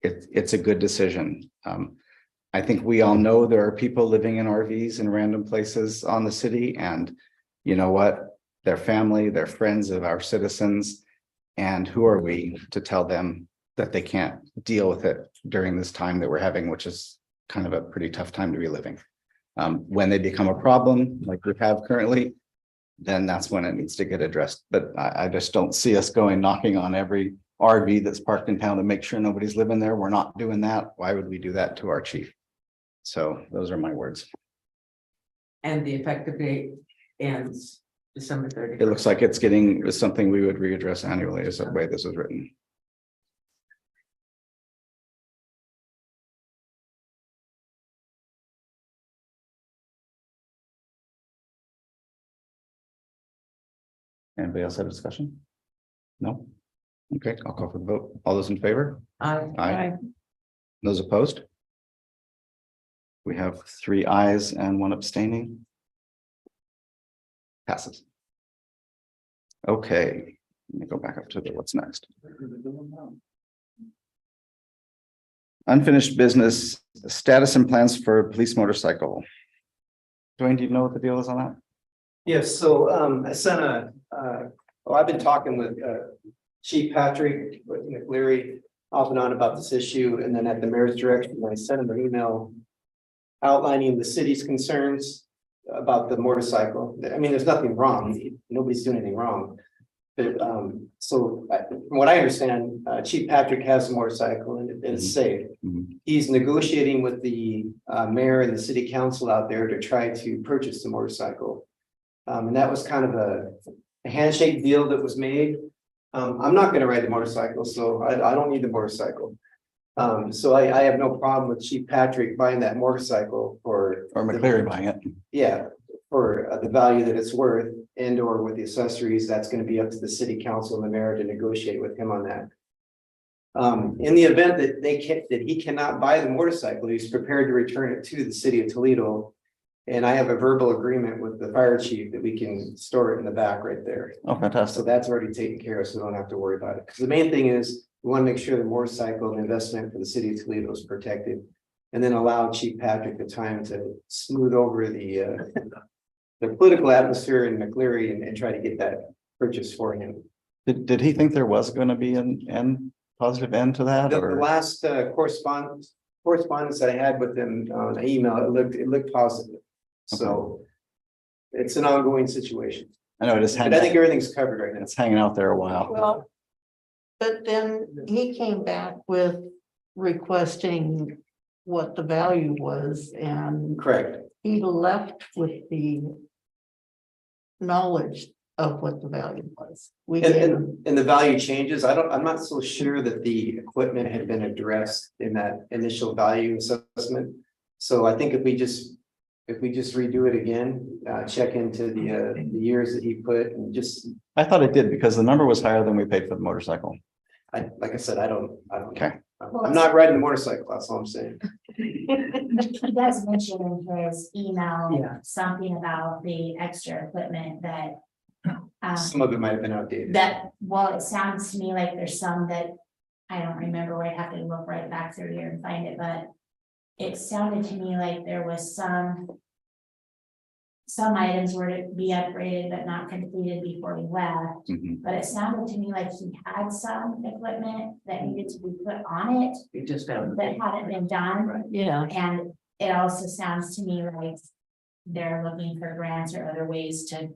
it's a good decision. I think we all know there are people living in RVs in random places on the city, and you know what? They're family, they're friends of our citizens. And who are we to tell them that they can't deal with it during this time that we're having, which is kind of a pretty tough time to be living. When they become a problem, like we have currently, then that's when it needs to get addressed. But I just don't see us going knocking on every RV that's parked in town to make sure nobody's living there. We're not doing that. Why would we do that to our chief? So those are my words. And the effective date ends December 30th. It looks like it's something we would readdress annually, is the way this is written. Anybody else have a discussion? No? Okay, I'll call for the vote. All those in favor? Aye. Those opposed? We have 3 ayes and 1 abstaining. Passes. Okay, let me go back up to what's next. Unfinished business, status and plans for police motorcycle. Dwayne, do you know what the deal is on that? Yes, so I sent I've been talking with Chief Patrick with McLeary off and on about this issue, and then at the mayor's direction, I sent him an email outlining the city's concerns about the motorcycle. I mean, there's nothing wrong. Nobody's doing anything wrong. But from what I understand, Chief Patrick has a motorcycle and it's safe. Mhm. He's negotiating with the mayor and the city council out there to try to purchase the motorcycle. And that was kind of a handshake deal that was made. I'm not gonna ride the motorcycle, so I don't need the motorcycle. So I have no problem with Chief Patrick buying that motorcycle for. Or McLeary buying it? Yeah, for the value that it's worth and or with the accessories, that's gonna be up to the city council and the mayor to negotiate with him on that. In the event that he cannot buy the motorcycle, he's prepared to return it to the city of Toledo. And I have a verbal agreement with the fire chief that we can store it in the back right there. Oh, So fantastic. that's already taken care of, so we don't have to worry about it. Because the main thing is, we want to make sure the motorcycle and investment for the city of Toledo is protected. And then allow Chief Patrick the time to smooth over the political atmosphere in McLeary and try to get that purchase for him. Did he think there was going to be an positive end to that? The Or last correspondence that I had with him on email, it looked positive. So it's an ongoing situation. I know it is But I think everything's covered right now. it's hanging out there a while. Well, but then he came back with requesting what the value was, and Correct. he left with the knowledge of what the value was. We gave him, And the value changes. I'm not so sure that the equipment had been addressed in that initial value assessment. So I think if we just redo it again, check into the years that he put and just, I thought it did because the number was higher than we paid for the motorcycle. like I said, I don't. Okay. I'm not riding the motorcycle, that's all I'm saying. He does mention in his email Yeah. something about the extra equipment that. Some of it might have been outdated. Well, it sounds to me like there's some that, I don't remember where I have to look right back through here and find it, but. It sounded to me like there was some items were to be upgraded but not completed before he left. Mhm. But it sounded to me like he had some equipment that needed to be put on it We just found. that hadn't been done. yeah, And it also sounds to me like they're looking for grants or other ways to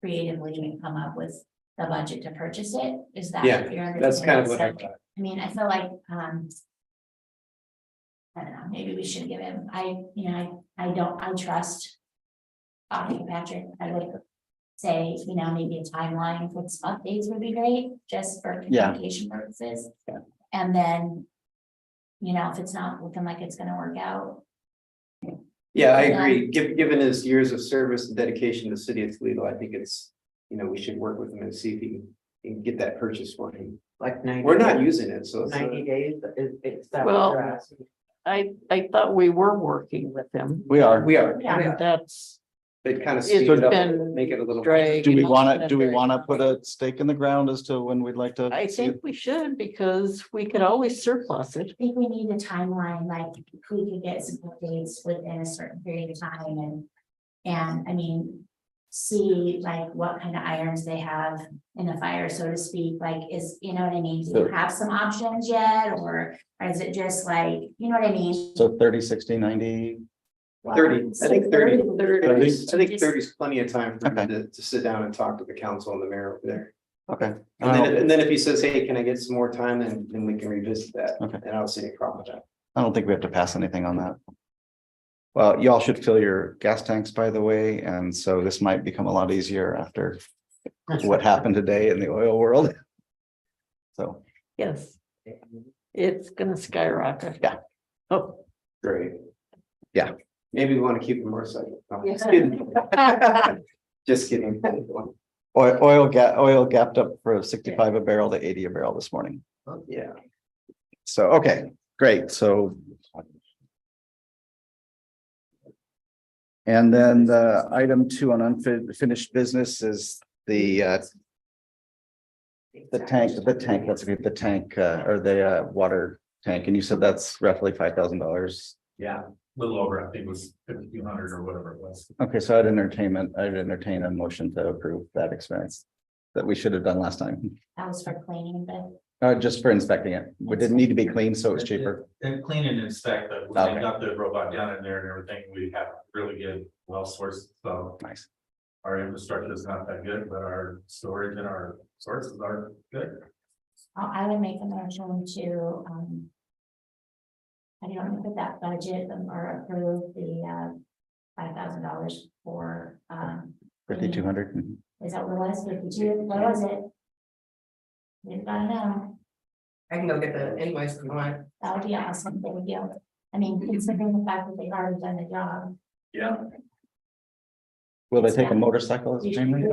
creatively come up with the budget to purchase it. Is that? Yeah, your That's kind of what I understanding? thought. I mean, I feel like, I don't know, maybe we should give him, I trust. Patrick, I would say, maybe a timeline with some updates would be great, just for Yeah. communication purposes. Yeah. And then, if it's not looking like it's gonna work out. Yeah, I agree. Given his years of service and dedication to the city of Toledo, I think it's, we should work with him and see if he can get that purchase for him. Like 90. We're not using it, so it's 90 days, it's that Well, what you're asking? I thought we were working with him. We are. we are. Yeah. And that's, It kind of It's speed it up, been make it a little. dragged. Do we want to put a stake in the ground as to when we'd like to? I see think it? we should, because we could always surplus it. I think we need a timeline, like if we could get some updates within a certain period of time and I mean. see like what kind of irons they have in the fire, so to speak, like is, you know what I mean? Do you have some options yet, or is it just like, you know what I mean? So 30, 60, 90. 30, I think 30. 30. I think 30 is plenty of time for him to sit down and talk to the council and the mayor over there. Okay. And then if he says, hey, can I get some more time, then we can revisit that. Okay. And I don't see any problem with that. I don't think we have to pass anything on that. Well, y'all should fill your gas tanks, by the way, and so this might become a lot easier after what happened today in the oil world. So, Yes. It's gonna skyrocket. Yeah. Oh. Great. Yeah. Maybe we want to keep the motorcycle. No, just Yeah. kidding. Just kidding. oil gapped up from 65 a barrel to 80 a barrel this morning. Yeah. So, okay, great, so. And then the item 2 on unfinished business is the tank, that's the tank, or the water tank, and you said that's roughly $5,000. Yeah, a little over, I think it was 5,200 or whatever it was. Okay, so I'd entertain a motion to approve that expense that we should have done last time, That was for cleaning, but just for inspecting it. We didn't need to be clean, so it was cheaper. And clean and inspect, but when Okay. they got the robot down in there and everything, we have really good well sources, so. Nice. Our infrastructure is not that good, but our storage and our sources are good. I would make a motion to, I don't know, put that budget or approve the, $5,000 for, 5,200. is that what it was, 52, what was it? We've got to know, I can go get the invoice if you want. that would be awesome, thank you. I mean, considering the fact that they've already done the job. Yeah. Will they take a motorcycle as a chain link?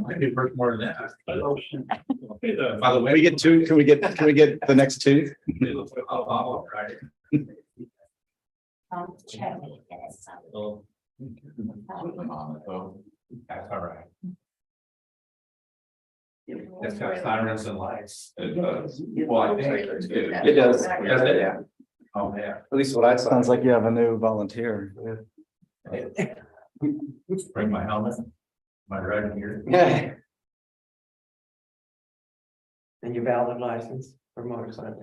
Maybe worth more than that. By the Can way. we get two? Can we get the next two? I'll try it. Check it, yes. That's all right. It's got sirens and lights. It does. Well, I think it's good. It does. Does it? Yeah. Oh, yeah. At least what I saw. Sounds like you have a new volunteer. Bring my helmet, my riding gear. Yeah. And your valid license for motorcycle.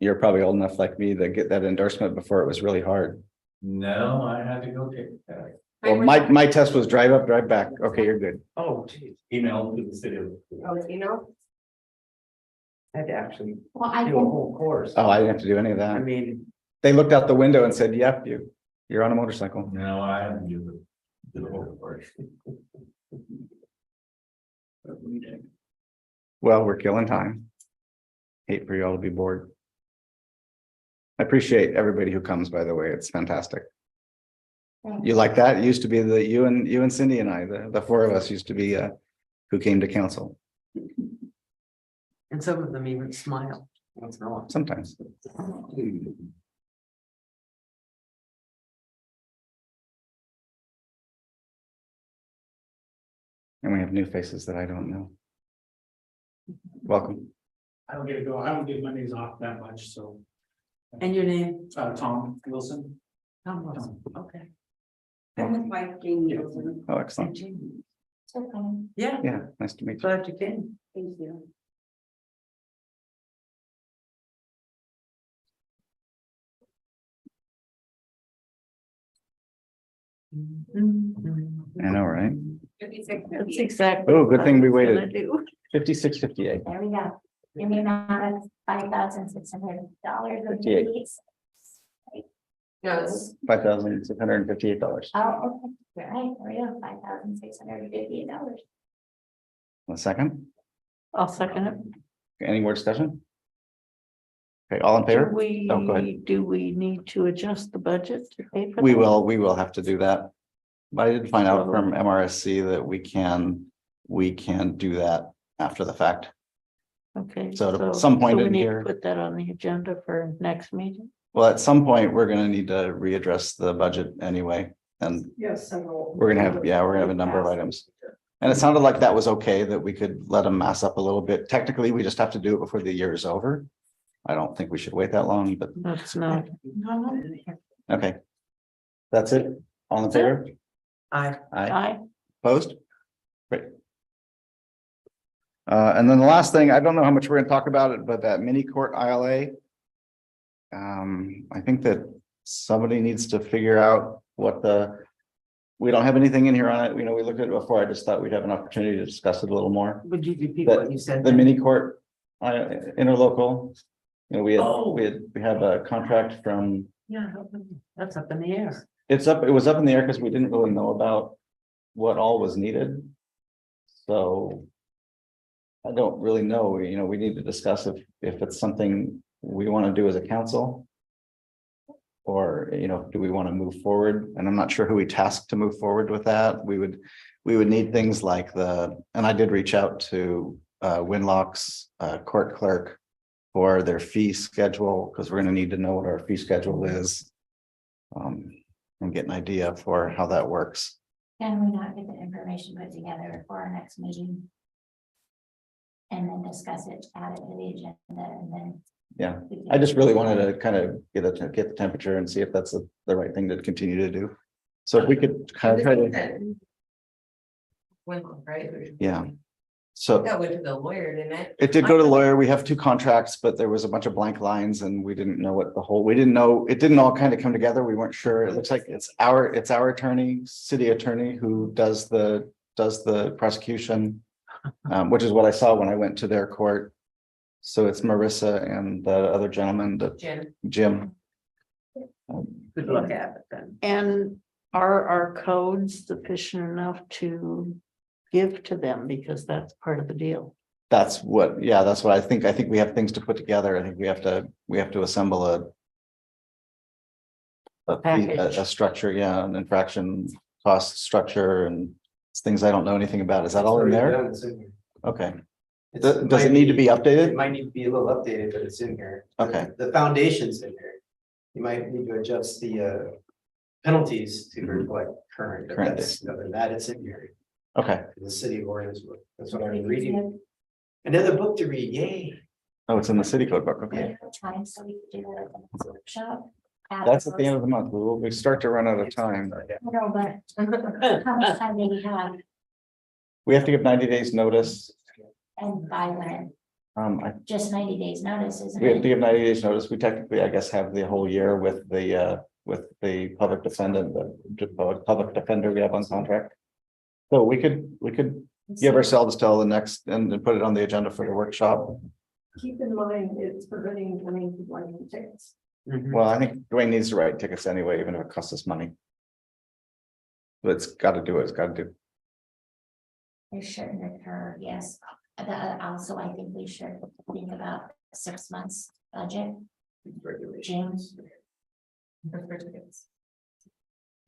You're probably old enough like me to get that endorsement before it was really hard. No, I had to go take that. Well, my test was drive up, drive back. Okay, you're good. Oh, geez, Email to the city of. Oh, you know? I had to actually Well, I do a can, whole course. Oh, I didn't have to do any of I that. mean, They looked out the window and said, yep, you're on a motorcycle. No, I haven't used it. Do the whole course. Well, we're killing time. Hate for you all to be bored. I appreciate everybody who comes, by the way. It's fantastic. You like that? It used to be you and Cindy and I, the four of us used to be who came to council and some of them even smile once in a while. sometimes. And we have new faces that I don't know. Welcome. I don't get to go, I don't get Mondays off that much, so. And your name? Tom Wilson. Tom Wilson, okay. I'm with Mike Wilson. Oh, excellent. Yeah, Yeah, nice to meet you. glad you came. Thank you. I know, right? That's exactly. Oh, good thing we what I was waited. gonna do. 56, 58. there we go. In the amount of $5,600. 58. No, it's $5,658. Oh, okay, right, there we go, $5,658. A second. I'll second it. Any more discussion? Okay, all in Do favor? Oh, go ahead. do we need to adjust the budget to pay for? We that? will have to do that. But I did find out from MRSC that we can do that after the fact. Okay. So at some point we in need to here- Put that on the agenda for next meeting. Well, at some point, we're gonna need to readdress the budget anyway, and Yes. we're gonna have a number of items. And it sounded like that was okay, that we could let them mass up a little bit. Technically, we just have to do it before the year is over. I don't think we should wait that long, but That's not, okay. That's it? All in favor? I, Aye. Opposed? Great. And then the last thing, I don't know how much we're gonna talk about it, but that mini court ILA. I think that somebody needs to figure out what we don't have anything in here on it. You know, we looked at it before. I just thought we'd have an opportunity to discuss it a little more. would you repeat what you said? The mini court, interlocal. You know, Oh. we have a contract from, Yeah, that's up in the air. it was up in the air because we didn't really know about what all was needed. So. I don't really know, you know, we need to discuss if it's something we want to do as a council. Or, you know, do we want to move forward? And I'm not sure who we tasked to move forward with that. We would need things like and I did reach out to Winlock's court clerk for their fee schedule, because we're going to need to know what our fee schedule is. And get an idea for how that works. Can we not get the information put together for our next meeting? And then discuss it, add it to the agenda, and then. Yeah, I just really wanted to kind of get the temperature and see if that's the right thing to continue to do. So if we could kind of try to, Right? yeah. So That went to the lawyer, didn't it? it did go to the lawyer. We have 2 contracts, but there was a bunch of blank lines and we didn't know we didn't know, it didn't all kind of come together. We weren't sure. It looks like it's our attorney, city attorney who does the prosecution. Which is what I saw when I went to their court. So it's Marissa and the other gentleman, Jim. Good luck at it then. And are our codes sufficient enough to give to them, because that's part of the deal? That's what I think. I think we have things to put together. I think we have to assemble a structure, an infraction cost structure and things I don't know anything about. Is that all in there? Okay. Does it need to be updated? It might need to be a little updated, but it's in here. Okay. The foundation's in here. You might need to adjust the penalties to reflect current. But Current. other than that, it's in here. Okay. The city of Orange, that's what I'm reading. Another book to read, yay. Oh, it's in the city code book. Okay. Time, so we could do it at the workshop. That's at the end of the month. We start to run out of time. No, but how much time do we have, We have to give 90 days notice. and by when? I Just 90 days notice, isn't We have to it? give 90 days notice. We technically, I guess, have the whole year with the public defendant, the public defender we have on contract. So we could give ourselves till the next and then put it on the agenda for the workshop. Keep in mind, it's preventing winning blind tickets. Well, I think Dwayne needs to write tickets anyway, even if it costs us money. But it's got to do it. It's got to do. It shouldn't occur, yes. Also, I think we should think about 6 months budget. June,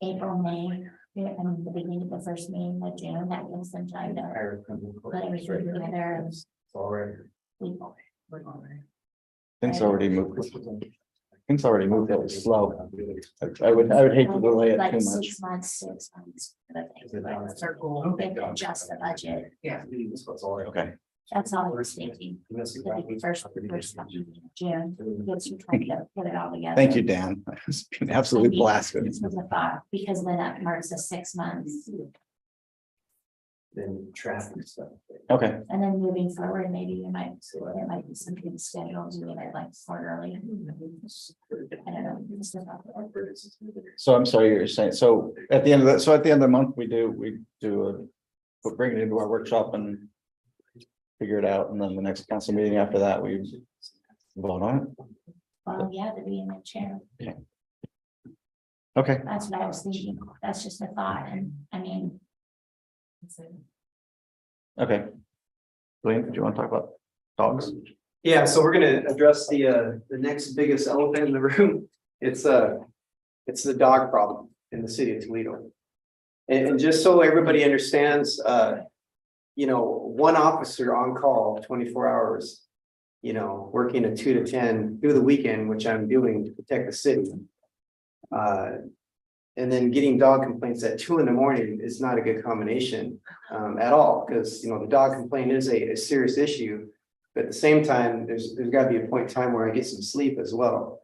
April, May, yeah, I mean, the beginning of the first meeting of June, that gives them time to put everything together. And Things already moved. Things already moved really slow. I would hate to delay it like too much. 6 months, 6 months. But I think that's our goal, we can adjust the budget. Yeah. Okay. That's all I was thinking. The first June, gives you time to put it all together. Thank you, Dan. It's been absolutely blasted. This was a thought, because then that marks the 6 months, Then traffic stuff. Okay. and then moving forward, maybe there might be something scheduled, doing it like quarterly. I don't know. just about that. So I'm sorry, you're saying, so at the end of the month, we bring it into our workshop and figure it out, and then the next council meeting after that, we vote on it. Well, yeah, to be in the chair, Okay. that's what I was thinking, that's just a thought, and I mean. Okay. Blaine, do you want to talk about dogs? Yeah, so we're gonna address the next biggest elephant in the room. It's the dog problem in the city of Toledo. And just so everybody understands, one officer on call 24 hours, working a 2 to 10 through the weekend, which I'm doing to protect the city. And then getting dog complaints at 2 a.m. is not a good combination at all, because the dog complaint is a serious issue. But at the same time, there's got to be a point in time where I get some sleep as well.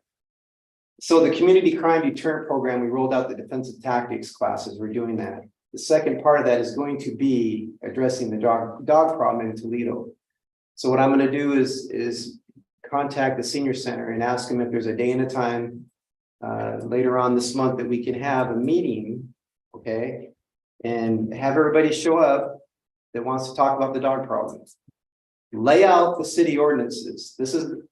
So the community crime deterrent program, we rolled out the defensive tactics classes. We're doing that. The second part of that is going to be addressing the dog problem in Toledo. So what I'm gonna do is contact the senior center and ask them if there's a day and a time later on this month that we can have a meeting, okay? And have everybody show up that wants to talk about the dog problem. Lay out the city ordinances.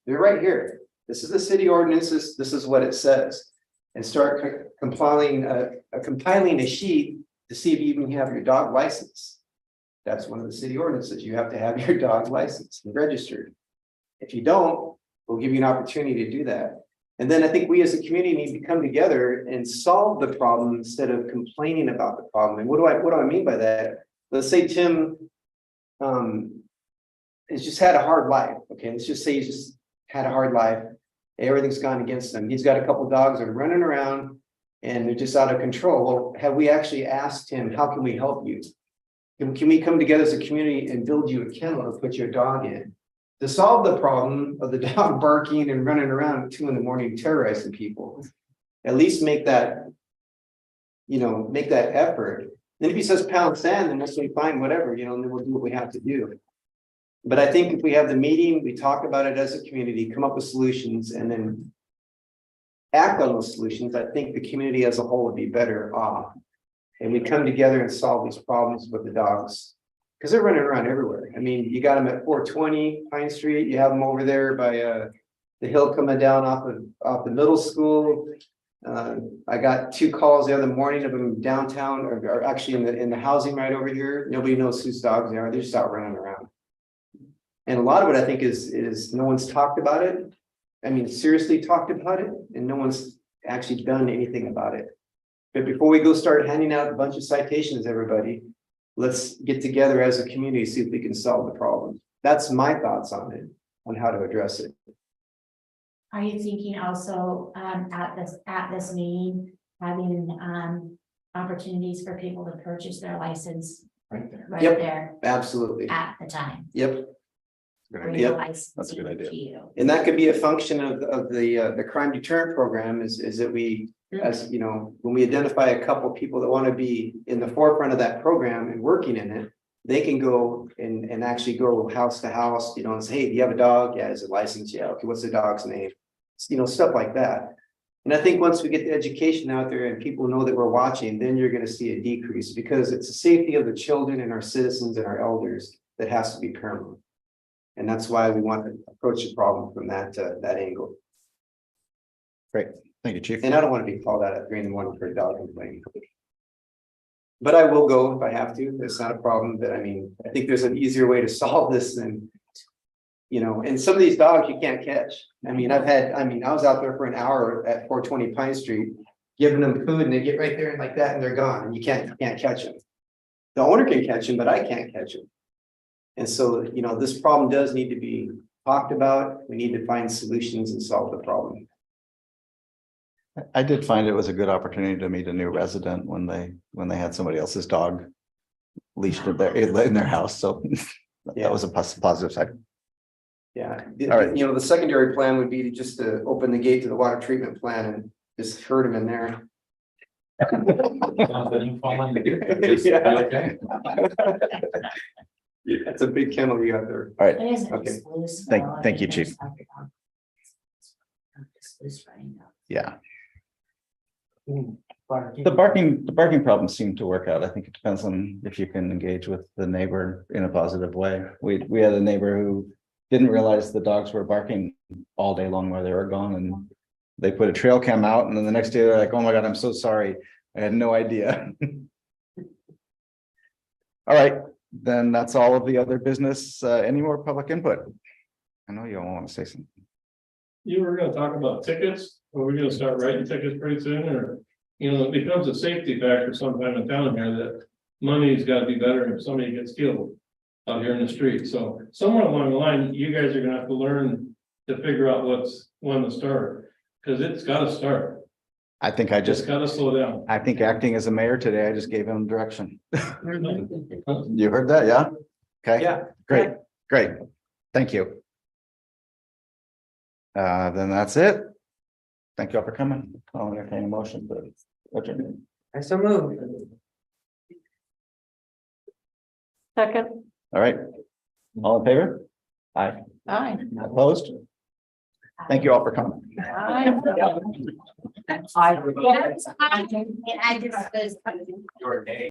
They're right here. This is the city ordinances. This is what it says. And start compiling a sheet to see if you even have your dog license. That's one of the city ordinances. You have to have your dog licensed and registered. If you don't, we'll give you an opportunity to do that. And then I think we as a community need to come together and solve the problem instead of complaining about the problem. And what do I mean by that? Let's say Tim has just had a hard life. Okay, let's just say he's just had a hard life. Everything's gone against him. He's got a couple dogs that are running around and they're just out of control. Well, have we actually asked him, how can we help you? Can we come together as a community and build you a kennel to put your dog in? To solve the problem of the dog barking and running around at 2 a.m. terrorizing people. At least make that, make that effort. Then if he says pound sand, then that's fine, whatever, and then we'll do what we have to do. But I think if we have the meeting, we talk about it as a community, come up with solutions, and then act on those solutions, I think the community as a whole would be better off. And we come together and solve these problems with the dogs. Because they're running around everywhere. I mean, you got them at 420 Pine Street, you have them over there by the hill coming down off the middle school. I got 2 calls the other morning of them downtown, or actually in the housing right over here. Nobody knows whose dogs they are, they're just out running around. And a lot of it, I think, is no one's talked about it. I mean, seriously talked about it, and no one's actually done anything about it. But before we go start handing out a bunch of citations, everybody, let's get together as a community, see if we can solve the problem. That's my thoughts on it, on how to address it. Are you thinking also at this meeting, having opportunities for people to purchase their license right Yep. there Absolutely. at the time? Yep. Bring idea. the license That's a good idea. to you. And that could be a function of the crime deterrent program is that we, as when we identify a couple of people that want to be in the forefront of that program and working in it, they can go and actually go house to house, and say, hey, do you have a dog? Yeah, is it licensed? Yeah, okay, what's the dog's name? Stuff like that. And I think once we get the education out there and people know that we're watching, then you're going to see a decrease, because it's the safety of the children and our citizens and our elders that has to be paramount. And that's why we want to approach the problem from that angle. Great, thank you, Chief. And I don't want to be called out at 3 a.m. for a dog complaint. But I will go if I have to. It's not a problem. But I mean, I think there's an easier way to solve this than, and some of these dogs you can't catch. I mean, I was out there for an hour at 420 Pine Street, giving them food, and they get right there and like that, and they're gone, and you can't catch them. The owner can catch them, but I can't catch them. And so, this problem does need to be talked about. We need to find solutions and solve the problem. I did find it was a good opportunity to meet a new resident when they had somebody else's dog leashed in their house. So Yeah. that was a positive side. Yeah, All right. the secondary plan would be to open the gate to the water treatment plant and just herd them in there. Yeah. That's a big kennel you got there. All right, It isn't Okay. exclusive. Thank you, Chief. Exclusive right now. yeah. The barking problem seemed to work out. I think it depends on if you can engage with the neighbor in a positive way. We had a neighbor who didn't realize the dogs were barking all day long while they were gone, and they put a trail cam out, and then the next day they're like, oh my God, I'm so sorry. I had no idea. All right, then that's all of the other business. Any more public input? I know you all want to say something. You were gonna talk about tickets, are we gonna start writing tickets pretty soon, or, it becomes a safety factor sometime in town here that money's gotta be better if somebody gets killed out here in the street, so somewhere along the line, you guys are gonna have to learn to figure out when to start, because it's gotta start, I think I just just, gotta slow down. I think acting as a mayor today, I just gave him direction. You heard that, yeah? Okay. Yeah. Great. Thank you. Then that's it. thank you all for coming. I'll entertain a motion for adjournment. I so moved. Second, All right, all in favor? Aye, aye. opposed? Thank you all for coming. Aye. I just was. Your day.